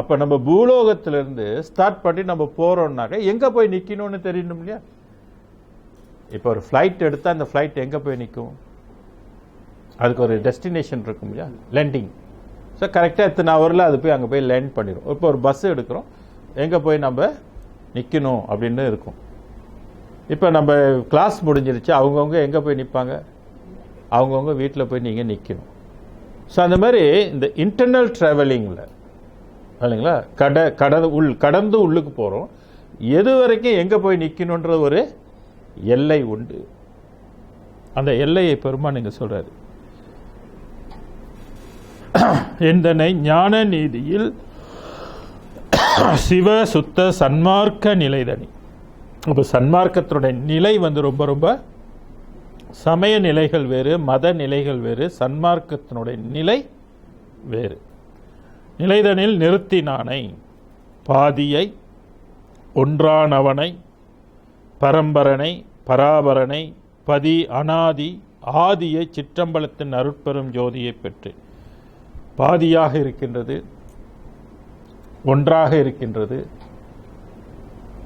அப்ப நம்ம பூலோகத்திலிருந்து ஸ்டார்ட் பண்ணி நம்ம போறோம்னாக்க எங்க போய் நிக்கணும்னு தெரியணும் இல்லையா? இப்ப ஒரு ஃபிளைட் எடுத்தா அந்த ஃபிளைட் எங்க போய் நிற்கும்? அதுக்கு ஒரு டெஸ்டினேஷன் இருக்கும் இல்லையா? லேண்டிங். ஸோ கரெக்டாக எத்தனை ஹவரில் அது போய் அங்கே போய் லேண்ட் பண்ணிடும். இப்போ ஒரு பஸ் எடுக்கிறோம், எங்கே போய் நம்ம நிற்கணும் அப்படின்னு இருக்கும். இப்போ நம்ம கிளாஸ் முடிஞ்சிருச்சு, அவங்கவுங்க எங்கே போய் நிற்பாங்க? அவங்கவுங்க வீட்டில் போய் நீங்கள் நிற்கணும். ஸோ அந்த மாதிரி இந்த இன்டர்னல் ட்ராவலிங்கில் இல்லைங்களா, கடந்து உள்ளுக்கு போகிறோம். எது வரைக்கும் எங்கே போய் நிற்கணுன்ற ஒரு எல்லை உண்டு. அந்த எல்லையை பெருமான் நீங்க சொல்றாரு, எந்தனை ஞான நீதியில் சிவ சுத்த சன்மார்க்க நிலைதனி. அப்போ சன்மார்க்கத்தினுடைய நிலை ரொம்ப ரொம்ப சமய நிலைகள் வேறு, மத நிலைகள் வேறு, சன்மார்க்கத்தினுடைய நிலை வேறு. நிலைதனில் நிறுத்தினானை பாதியை ஒன்றானவனை பரம்பரனை பராபரனை பதி அனாதி ஆதியை சிற்றம்பலத்தின் அருட்பெரும் ஜோதியை பெற்று பாதியாக இருக்கின்றது, ஒன்றாக இருக்கின்றது,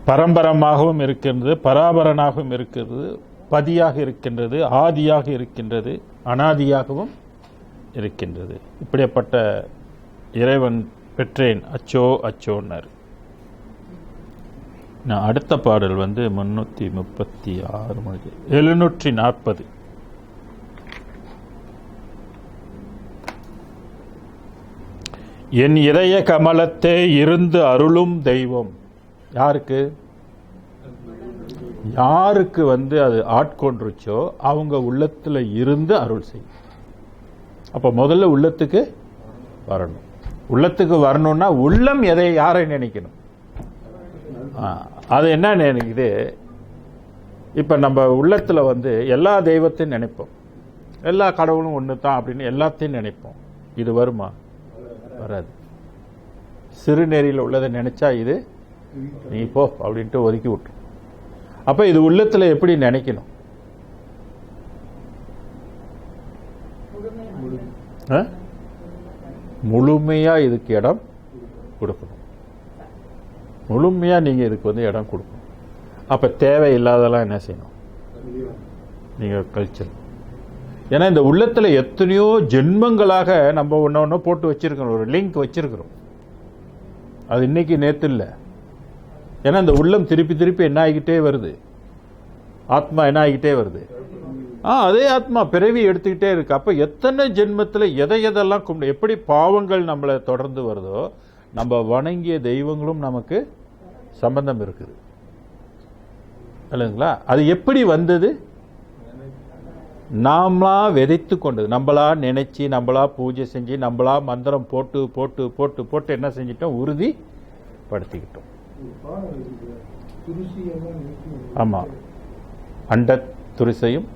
பரம்பரமாகவும் இருக்கின்றது, பராபரனாகவும் இருக்கிறது, பதியாக இருக்கின்றது, ஆதியாக இருக்கின்றது, அனாதியாகவும் இருக்கின்றது. இப்படிப்பட்ட இறைவன் பெற்றேன் அச்சோ அச்சோன்னார். நான் அடுத்த பாடல் 336 மணி 740. என் இதய கமலத்தே இருந்து அருளும் தெய்வம். யாருக்கு யாருக்கு அது ஆட்கொண்டுருச்சோ அவங்க உள்ளத்துல இருந்து அருள் செய்யும். அப்ப முதல்ல உள்ளத்துக்கு வரணும். உள்ளத்துக்கு வரணும்னா உள்ளம் எதை யாரை நினைக்கணும்? அது என்ன நினைக்குது? இப்ப நம்ம உள்ளத்துல எல்லா தெய்வத்தையும் நினைப்போம், எல்லா கடவுளும் ஒன்று தான் அப்படின்னு எல்லாத்தையும் நினைப்போம். இது வருமா? வராது. சிறுநெறியில் உள்ளதை நினைச்சா இது நீ போ அப்படின்ட்டு ஒதுக்கி விட்டு. அப்ப இது உள்ளத்துல எப்படி நினைக்கணும்? முழுமையா இதுக்கு இடம் கொடுக்கணும். முழுமையா நீங்க இதுக்கு இடம் கொடுக்கணும். அப்ப தேவையில்லாதெல்லாம் என்ன செய்யணும்? நீங்க கழிச்சிடணும். ஏன்னா இந்த உள்ளத்துல எத்தனையோ ஜென்மங்களாக நம்ம ஒன்று போட்டு வச்சிருக்கிறோம், ஒரு லிங்க் வச்சிருக்கிறோம். அது இன்னைக்கு நேத்து இல்லை. ஏன்னா இந்த உள்ளம் திருப்பி திருப்பி என்ன ஆகிக்கிட்டே வருது? ஆத்மா என்ன ஆகிக்கிட்டே வருது? அதே ஆத்மா பிறவி எடுத்துக்கிட்டே இருக்கு. அப்ப எத்தனை ஜென்மத்துல எதெல்லாம் கும்பிடு, எப்படி பாவங்கள் நம்மளை தொடர்ந்து வருதோ நம்ம வணங்கிய தெய்வங்களும் நமக்கு சம்பந்தம் இருக்குது இல்லைங்களா? அது எப்படி வந்தது? நாமளா விதைத்து கொண்டது. நம்மளா நினைச்சு, நம்மளா பூஜை செஞ்சு, நம்மளா மந்திரம் போட்டு போட்டு போட்டு போட்டு என்ன செஞ்சிட்டோம்? உறுதி படுத்திக்கிட்டோம். ஆமா, அண்ட துரிசையும்.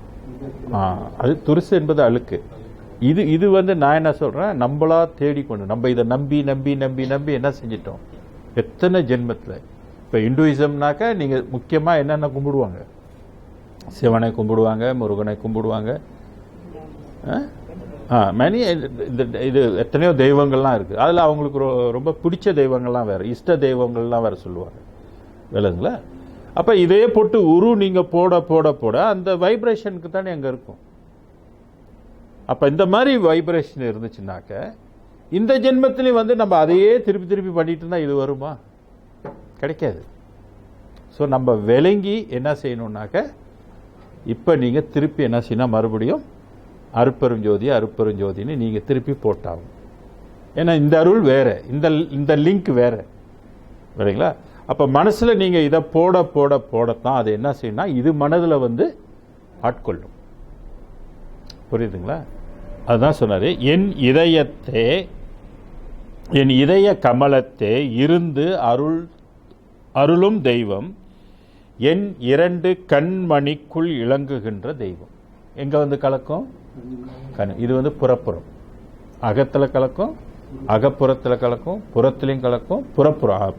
அது துரிசு என்பது அழுக்கு. இது நான் என்ன சொல்றேன், நம்மளா தேடிக்கொண்டு நம்ம இதை நம்பி நம்பி நம்பி நம்பி என்ன செஞ்சிட்டோம்? எத்தனை ஜென்மத்தில். இப்ப இந்துயிசம்னாக்க நீங்க முக்கியமா என்னென்ன கும்பிடுவாங்க? சிவனை கும்பிடுவாங்க, முருகனை கும்பிடுவாங்க. மணி இது எத்தனையோ தெய்வங்கள்லாம் இருக்குது. அதில் அவங்களுக்கு ரொம்ப பிடிச்ச தெய்வங்கள்லாம் வேறு, இஷ்ட தெய்வங்கள்லாம் வேறு சொல்லுவாங்க. விளங்குங்களா? அப்போ இதே போட்டு நீங்கள் போட போட போட அந்த வைப்ரேஷனுக்கு தானே அங்கே இருக்கும். அப்போ இந்த மாதிரி வைப்ரேஷன் இருந்துச்சுன்னாக்க இந்த ஜென்மத்திலையும் நம்ம அதையே திருப்பி திருப்பி பண்ணிட்டு இருந்தால் இது வருமா? கிடைக்காது. ஸோ நம்ம விளங்கி என்ன செய்யணும்னாக்க இப்போ நீங்கள் திருப்பி என்ன செய்யணும், மறுபடியும் அருட்பெருஞ்சோதின்னு நீங்கள் திருப்பி போட்டாகும். ஏன்னா இந்த அருள் வேறு, இந்த லிங்க் வேறு. சரிங்களா? அப்போ மனசில் நீங்கள் இதை போட போட போடத்தான் அது என்ன செய்யணும்னா இது மனதில் ஆட்கொள்ளும். புரியுதுங்களா? அதுதான் சொன்னார், என் இதய கமலத்தே இருந்து அருளும் தெய்வம் என் 2 கண்மணிக்குள் இளங்குகின்ற தெய்வம். எங்கே கலக்கும்? கண். இது புறப்புறம். அகத்தில் கலக்கும், அகப்புறத்தில் கலக்கும், புறத்திலையும் கலக்கும்.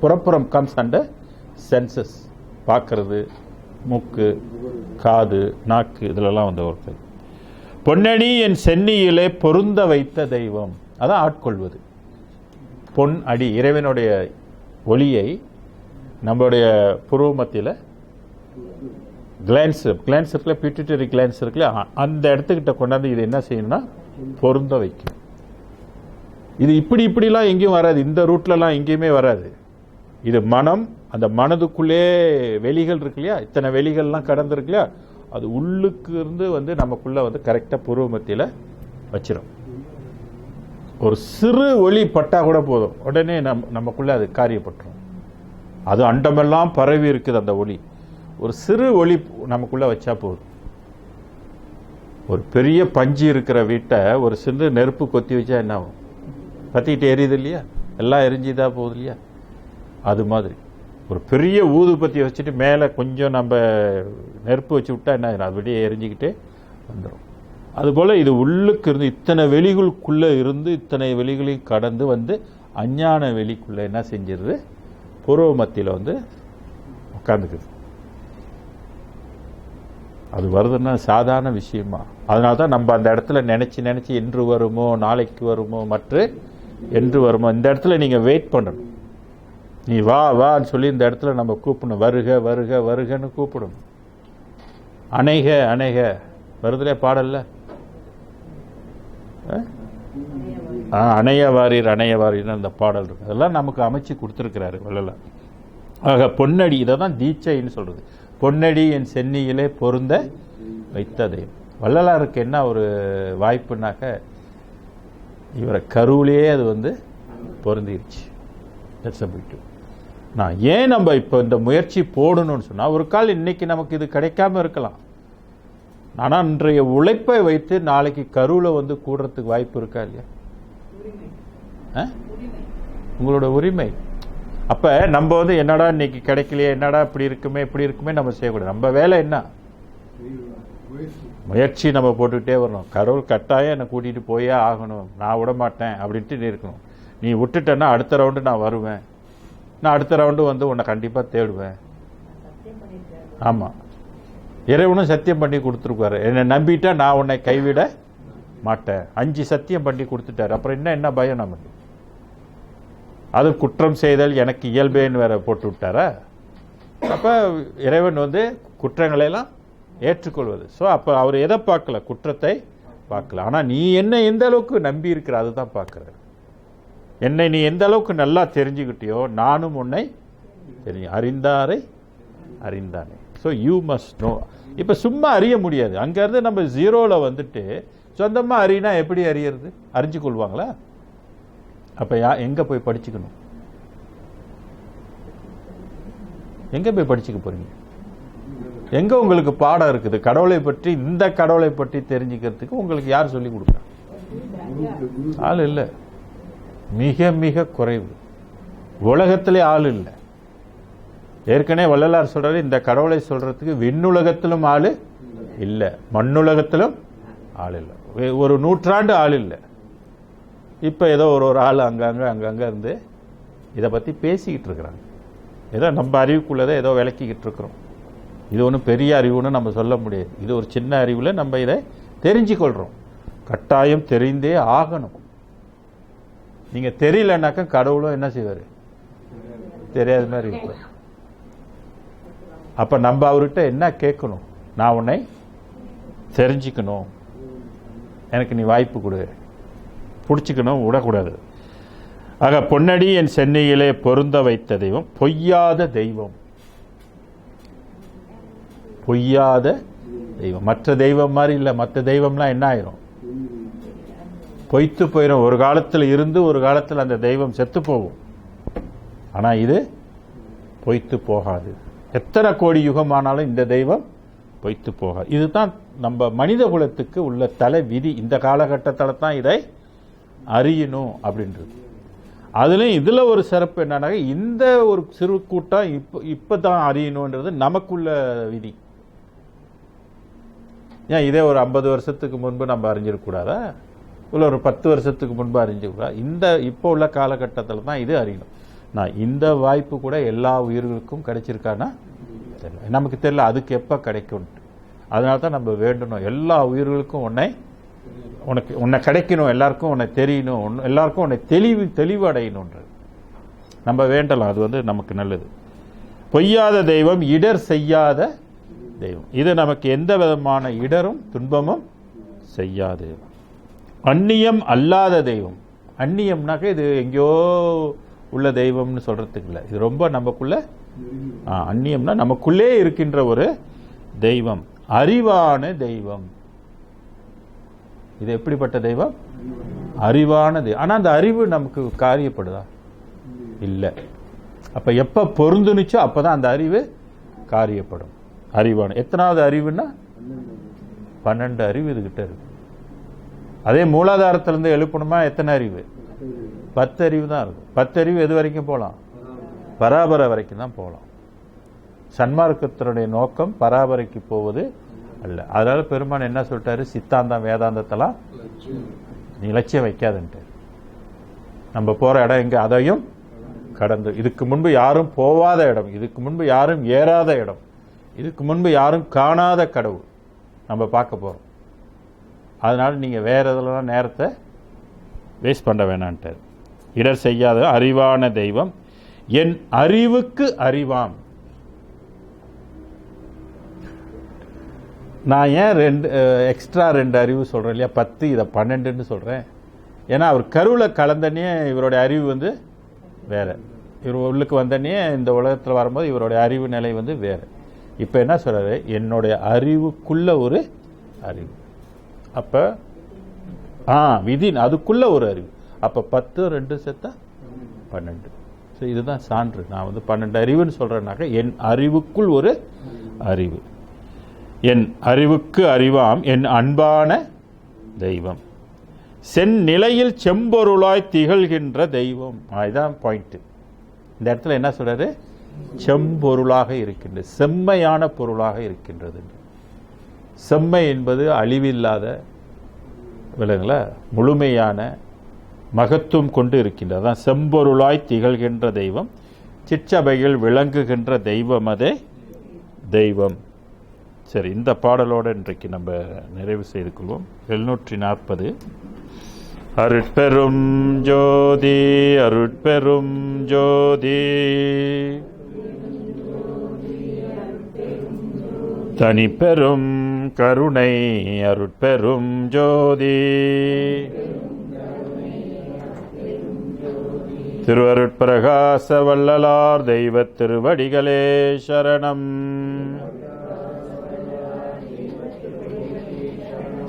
புறப்புறம் கம்ஸ் அண்டர் சென்சஸ். பார்க்கறது, மூக்கு, காது, நாக்கு, இதிலெல்லாம் ஒரு பொன்னடி என் சென்னியிலே பொருந்த வைத்த தெய்வம். அதான் ஆட்கொள்வது. பொன் அடி, இறைவனுடைய ஒளியை நம்மளுடைய புருவ மத்தியில் கிளான்ஸ் இருக்குல்ல, பியூட்டிட்டரி கிளான்ஸ் இருக்குல்ல, அந்த இடத்துக்கிட்ட கொண்டாந்து இது என்ன செய்யணும்னா பொருந்த வைக்கும். இது இப்படிலாம் எங்கேயும் வராது, இந்த ரூட்லலாம் எங்கேயுமே வராது. இது மனம், அந்த மனதுக்குள்ளே வெளிகள் இருக்கு இல்லையா, இத்தனை வெளிகள்லாம் கடந்துருக்கு இல்லையா, அது உள்ளுக்கு இருந்து நமக்குள்ள கரெக்டாக புருவ மத்தியில் வச்சிடும். ஒரு சிறு ஒளி பட்டா கூட போதும், உடனே நமக்குள்ள அது காரியப்பட்டுரும். அது அண்டமெல்லாம் பரவி இருக்குது அந்த ஒளி. ஒரு சிறு ஒளி நமக்குள்ள வச்சா போதும். ஒரு பெரிய பஞ்சு இருக்கிற வீட்டை ஒரு சிறு நெருப்பு கொத்தி வச்சா என்ன ஆகும்? பற்றிக்கிட்டு எரியுது இல்லையா, எல்லாம் எரிஞ்சுதா போகுது இல்லையா. அது மாதிரி ஒரு பெரிய ஊதுபத்தியை வச்சுட்டு மேலே கொஞ்சம் நம்ம நெருப்பு வச்சு விட்டா என்ன ஆகும்? அது வெளியே எரிஞ்சிக்கிட்டே வந்துடும். அதுபோல் இது உள்ளுக்கு இருந்து இத்தனை வெளிகளுக்குள்ளே இருந்து இத்தனை வெளிகளையும் கடந்து அஞ்ஞான வெளிக்குள்ளே என்ன செஞ்சிருது, பூர்வ மத்தியில் உட்காந்துக்குது. அது வருதுன்னா சாதாரண விஷயமா? அதனால தான் நம்ம அந்த இடத்துல நினச்சி என்று வருமோ, நாளைக்கு வருமோ, என்று வருமோ, இந்த இடத்துல நீங்கள் வெயிட் பண்ணணும். நீ வான்னு சொல்லி இந்த இடத்துல நம்ம கூப்பிடணும். வருகன்னு கூப்பிடணும். அணைக வருதுலே பாடல்ல, அணைய வாரீர்னு அந்த பாடல் இருக்கு. அதெல்லாம் நமக்கு அமைச்சு கொடுத்துருக்கிறாரு வள்ளலார். ஆக பொன்னடி, இதை தான் தீட்சைன்னு சொல்றது. பொன்னடி என் சென்னியிலே பொருந்த வைத்ததை. வள்ளலாருக்கு என்ன ஒரு வாய்ப்புனாக்க, இவரை கருவிலேயே அது பொருந்திருச்சு. நான் ஏன் நம்ம இப்போ இந்த முயற்சி போடணும்னு சொன்னால், ஒரு கால் இன்னைக்கு நமக்கு இது கிடைக்காம இருக்கலாம். ஆனால் இன்றைய உழைப்பை வைத்து நாளைக்கு கருவில் கூடுறதுக்கு வாய்ப்பு இருக்கா இல்லையா? உங்களோட உரிமை. அப்போ நம்ம என்னடா இன்னைக்கு கிடைக்கலையே, என்னடா இப்படி இருக்குமே நம்ம செய்யக்கூடாது. நம்ம வேலை என்ன? முயற்சி நம்ம போட்டுக்கிட்டே வரணும். கடவுள் கட்டாயம் என்னை கூட்டிகிட்டு போயே ஆகணும், நான் விட மாட்டேன் அப்படின்ட்டு இருக்கணும். நீ விட்டுட்டேன்னா அடுத்த ரவுண்டு நான் வருவேன், நான் அடுத்த ரவுண்டு உன்னை கண்டிப்பாக தேடுவேன். ஆமாம், இறைவனும் சத்தியம் பண்ணி கொடுத்துருக்காரு, என்னை நம்பிட்டா நான் உன்னை கைவிட மாட்டேன். 5 சத்தியம் பண்ணி கொடுத்துட்டாரு. அப்புறம் என்ன பயம் நமக்கு? அது குற்றம் செய்தல் எனக்கு இயல்பேன்னு வேற போட்டு விட்டாரா? அப்போ இறைவன் குற்றங்களையெல்லாம் ஏற்றுக்கொள்வது. ஸோ அப்போ அவர் எதை பார்க்கல? குற்றத்தை பார்க்கல. ஆனால் நீ என்ன எந்த அளவுக்கு நம்பி இருக்கிற அதுதான் பார்க்குறாரு. என்னை நீ எந்த அளவுக்கு நல்லா தெரிஞ்சுக்கிட்டியோ நானும் உன்னை தெரியும். அறிந்தாரை அறிந்தானே. So you must know. இப்போ சும்மா அறிய முடியாது. அங்கேருந்து நம்ம 0ல் சொந்தமாக அறியினா எப்படி அறியறது? அறிஞ்சு கொள்வாங்களா? அப்போ எங்கே போய் படிச்சுக்கணும்? எங்கே போய் படிச்சுக்க போறீங்க? எங்கே உங்களுக்கு பாடம் இருக்குது? கடவுளை பற்றி, இந்த கடவுளை பற்றி தெரிஞ்சுக்கிறதுக்கு உங்களுக்கு யார் சொல்லி கொடுக்குறா? ஆள் இல்லை, மிக மிக குறைவு. உலகத்திலே ஆள் இல்லை. ஏற்கனவே வள்ளலார் சொல்றாரு, இந்த கடவுளை சொல்றதுக்கு விண்ணுலகத்திலும் ஆள் இல்லை, மண்ணுலகத்திலும் ஆள் இல்லை. ஒரு நூற்றாண்டு ஆள் இல்லை. இப்போ ஏதோ ஒரு ஆள் அங்கங்கே இருந்து இதை பற்றி பேசிக்கிட்டு இருக்கிறாங்க. ஏதோ நம்ம அறிவுக்குள்ளதை ஏதோ விளக்கிக்கிட்டு இருக்கிறோம். இது ஒன்றும் பெரிய அறிவுன்னு நம்ம சொல்ல முடியாது. இது ஒரு சின்ன அறிவில் நம்ம இதை தெரிஞ்சுக்கொள்கிறோம். கட்டாயம் தெரிந்தே ஆகணும். நீங்கள் தெரியலனாக்கா கடவுளும் என்ன செய்வார்? தெரியாத மாதிரி இருப்பார். அப்போ நம்ம அவர்கிட்ட என்ன கேட்கணும்? நான் உன்னை தெரிஞ்சுக்கணும், எனக்கு நீ வாய்ப்பு கொடு, பிடிச்சிக்கணும், விடக்கூடாது. ஆக பொன்னடி என் சென்னையிலே பொருந்த வைத்த தெய்வம் பொய்யாத தெய்வம். பொய்யாத தெய்வம். மற்ற தெய்வம் மாதிரி இல்லை. மற்ற தெய்வம்லாம் என்ன ஆயிரும்? பொய்த்து போயிடும். ஒரு காலத்தில் இருந்து ஒரு காலத்தில் அந்த தெய்வம் செத்து போகும். ஆனால் இது பொய்த்து போகாது. எத்தனை கோடி யுகமானாலும் இந்த தெய்வம் பொய்த்து போகாது. இதுதான் நம்ம மனித குலத்துக்கு உள்ள தலை விதி. இந்த காலகட்டத்தில் தான் இதை அறியணும் அப்படின்றது. அதுலேயும் இதில் ஒரு சிறப்பு என்னன்னா, இந்த ஒரு சிறு கூட்டம் இப்போ தான் அறியணுன்றது நமக்குள்ள விதி. ஏன் இதே ஒரு 50 வருஷத்துக்கு முன்பு நம்ம அறிஞ்சிடக்கூடாதா? இல்லை ஒரு 10 வருஷத்துக்கு முன்பு அறிஞ்சிக்கூடாது? இந்த இப்போ உள்ள காலகட்டத்தில் தான் இது அறியணும். நான் இந்த வாய்ப்பு கூட எல்லா உயிர்களுக்கும் கிடைச்சிருக்கானா தெரியல, நமக்கு தெரியல. அதுக்கு எப்போ கிடைக்கும்? அதனால தான் நம்ம வேண்டணும், எல்லா உயிர்களுக்கும் உன்னை கிடைக்கணும், எல்லாருக்கும் உன்னை தெரியணும், எல்லாருக்கும் உன்னை தெளிவு அடையணுன்றது நம்ம வேண்டலாம். அது நமக்கு நல்லது. பொய்யாத தெய்வம், இடர் செய்யாத தெய்வம். இது நமக்கு எந்த விதமான இடரும் துன்பமும் செய்யாது. அந்நியம் அல்லாத தெய்வம். அந்நியம்னாக்க இது எங்கேயோ உள்ள தெய்வம்னு சொல்றதுக்கு இல்லை. இது ரொம்ப நமக்குள்ள அந்நியம்னா நமக்குள்ளே இருக்கின்ற ஒரு தெய்வம். அறிவான தெய்வம். இது எப்படிப்பட்ட தெய்வம்? அறிவான தெய்வம். ஆனால் அந்த அறிவு நமக்கு காரியப்படுதா? இல்லை. அப்ப எப்ப பொருந்துனுச்சோ அப்பதான் அந்த அறிவு காரியப்படும். அறிவான எத்தனாவது அறிவுன்னா 12 அறிவு இதுகிட்ட இருக்கு. அதே மூலாதாரத்திலிருந்து எழுப்பணுமா எத்தனை அறிவு? 10 அறிவு தான் இருக்கும். 10 அறிவு எது வரைக்கும் போகலாம்? பராபர வரைக்கும் தான் போகலாம். சன்மார்க்கத்தினுடைய நோக்கம் பராபரைக்கு போவது அல்ல. அதனால பெருமான் என்ன சொல்லிட்டாரு? சித்தாந்தம் வேதாந்தத்தெல்லாம் நீ லட்சியம் வைக்காதுன்ட்டு. நம்ம போற இடம் எங்க? அதையும் கடந்து. இதுக்கு முன்பு யாரும் போவாத இடம், இதுக்கு முன்பு யாரும் ஏறாத இடம், இதுக்கு முன்பு யாரும் காணாத கடவுள் நம்ம பார்க்க போறோம். அதனால நீங்க வேற இதெல்லாம் நேரத்தை வேஸ்ட் பண்ண வேணான்ட்டார். இடர் செய்யாத அறிவான தெய்வம், என் அறிவுக்கு அறிவாம். நான் ஏன் எக்ஸ்ட்ரா 2 அறிவு சொல்றேன் இல்லையா? 10, இதை 12ன்னு சொல்றேன். ஏன்னா அவர் கருவில் கலந்தனே இவருடைய அறிவு வேற. இவர் உள்ளுக்கு வந்தனே இந்த உலகத்தில் வரும்போது இவருடைய அறிவு நிலை வேற. இப்போ என்ன சொல்றாரு? என்னுடைய அறிவுக்குள்ள ஒரு அறிவு. அப்ப விதின் அதுக்குள்ள ஒரு அறிவு. அப்ப 10 2 சேர்த்தா 12. ஸோ இதுதான் சான்று. நான் 12 அறிவுன்னு சொல்றேன்னாக்க என் அறிவுக்குள் ஒரு அறிவு. என் அறிவுக்கு அறிவாம் என் அன்பான தெய்வம், செந்நிலையில் செம்பொருளாய் திகழ்கின்ற தெய்வம். அதுதான் பாயிண்ட். இந்த இடத்துல என்ன சொல்றாரு? செம்பொருளாக இருக்கின்றது, செம்மையான பொருளாக இருக்கின்றது. செம்மை என்பது அழிவில்லாத விலங்குல முழுமையான மகத்துவம் கொண்டு இருக்கின்றது. அதான் செம்பொருளாய் திகழ்கின்ற தெய்வம், சிற்றபையில் விளங்குகின்ற தெய்வம், அதே தெய்வம். சரி, இந்த பாடலோடு இன்றைக்கு நம்ம நிறைவு செய்து கொள்வோம். 740. அருட்பெரும் ஜோதி அருட்பெரும் ஜோதி தனிப்பெரும் கருணை அருட்பெரும் ஜோதி திருவருட்பிரகாச வள்ளலார் தெய்வ திருவடிகளே சரணம்.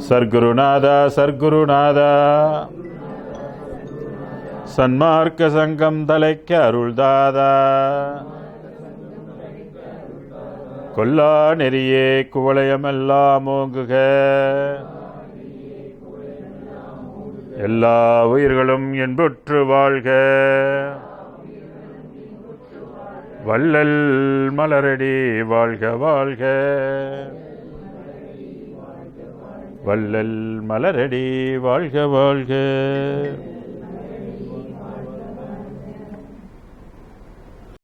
சர்க்குருநாதா சர்க்குருநாதா, சன்மார்க்க சங்கம் தலைக்க அருள்தாதா, கொல்லா நெறியே குவளையமெல்லாம் ஓங்குக, எல்லா உயிர்களும் என்புற்று வாழ்க, வள்ளல் மலரடி வாழ்க வாழ்க, வள்ளல் மலரடி வாழ்க வாழ்க.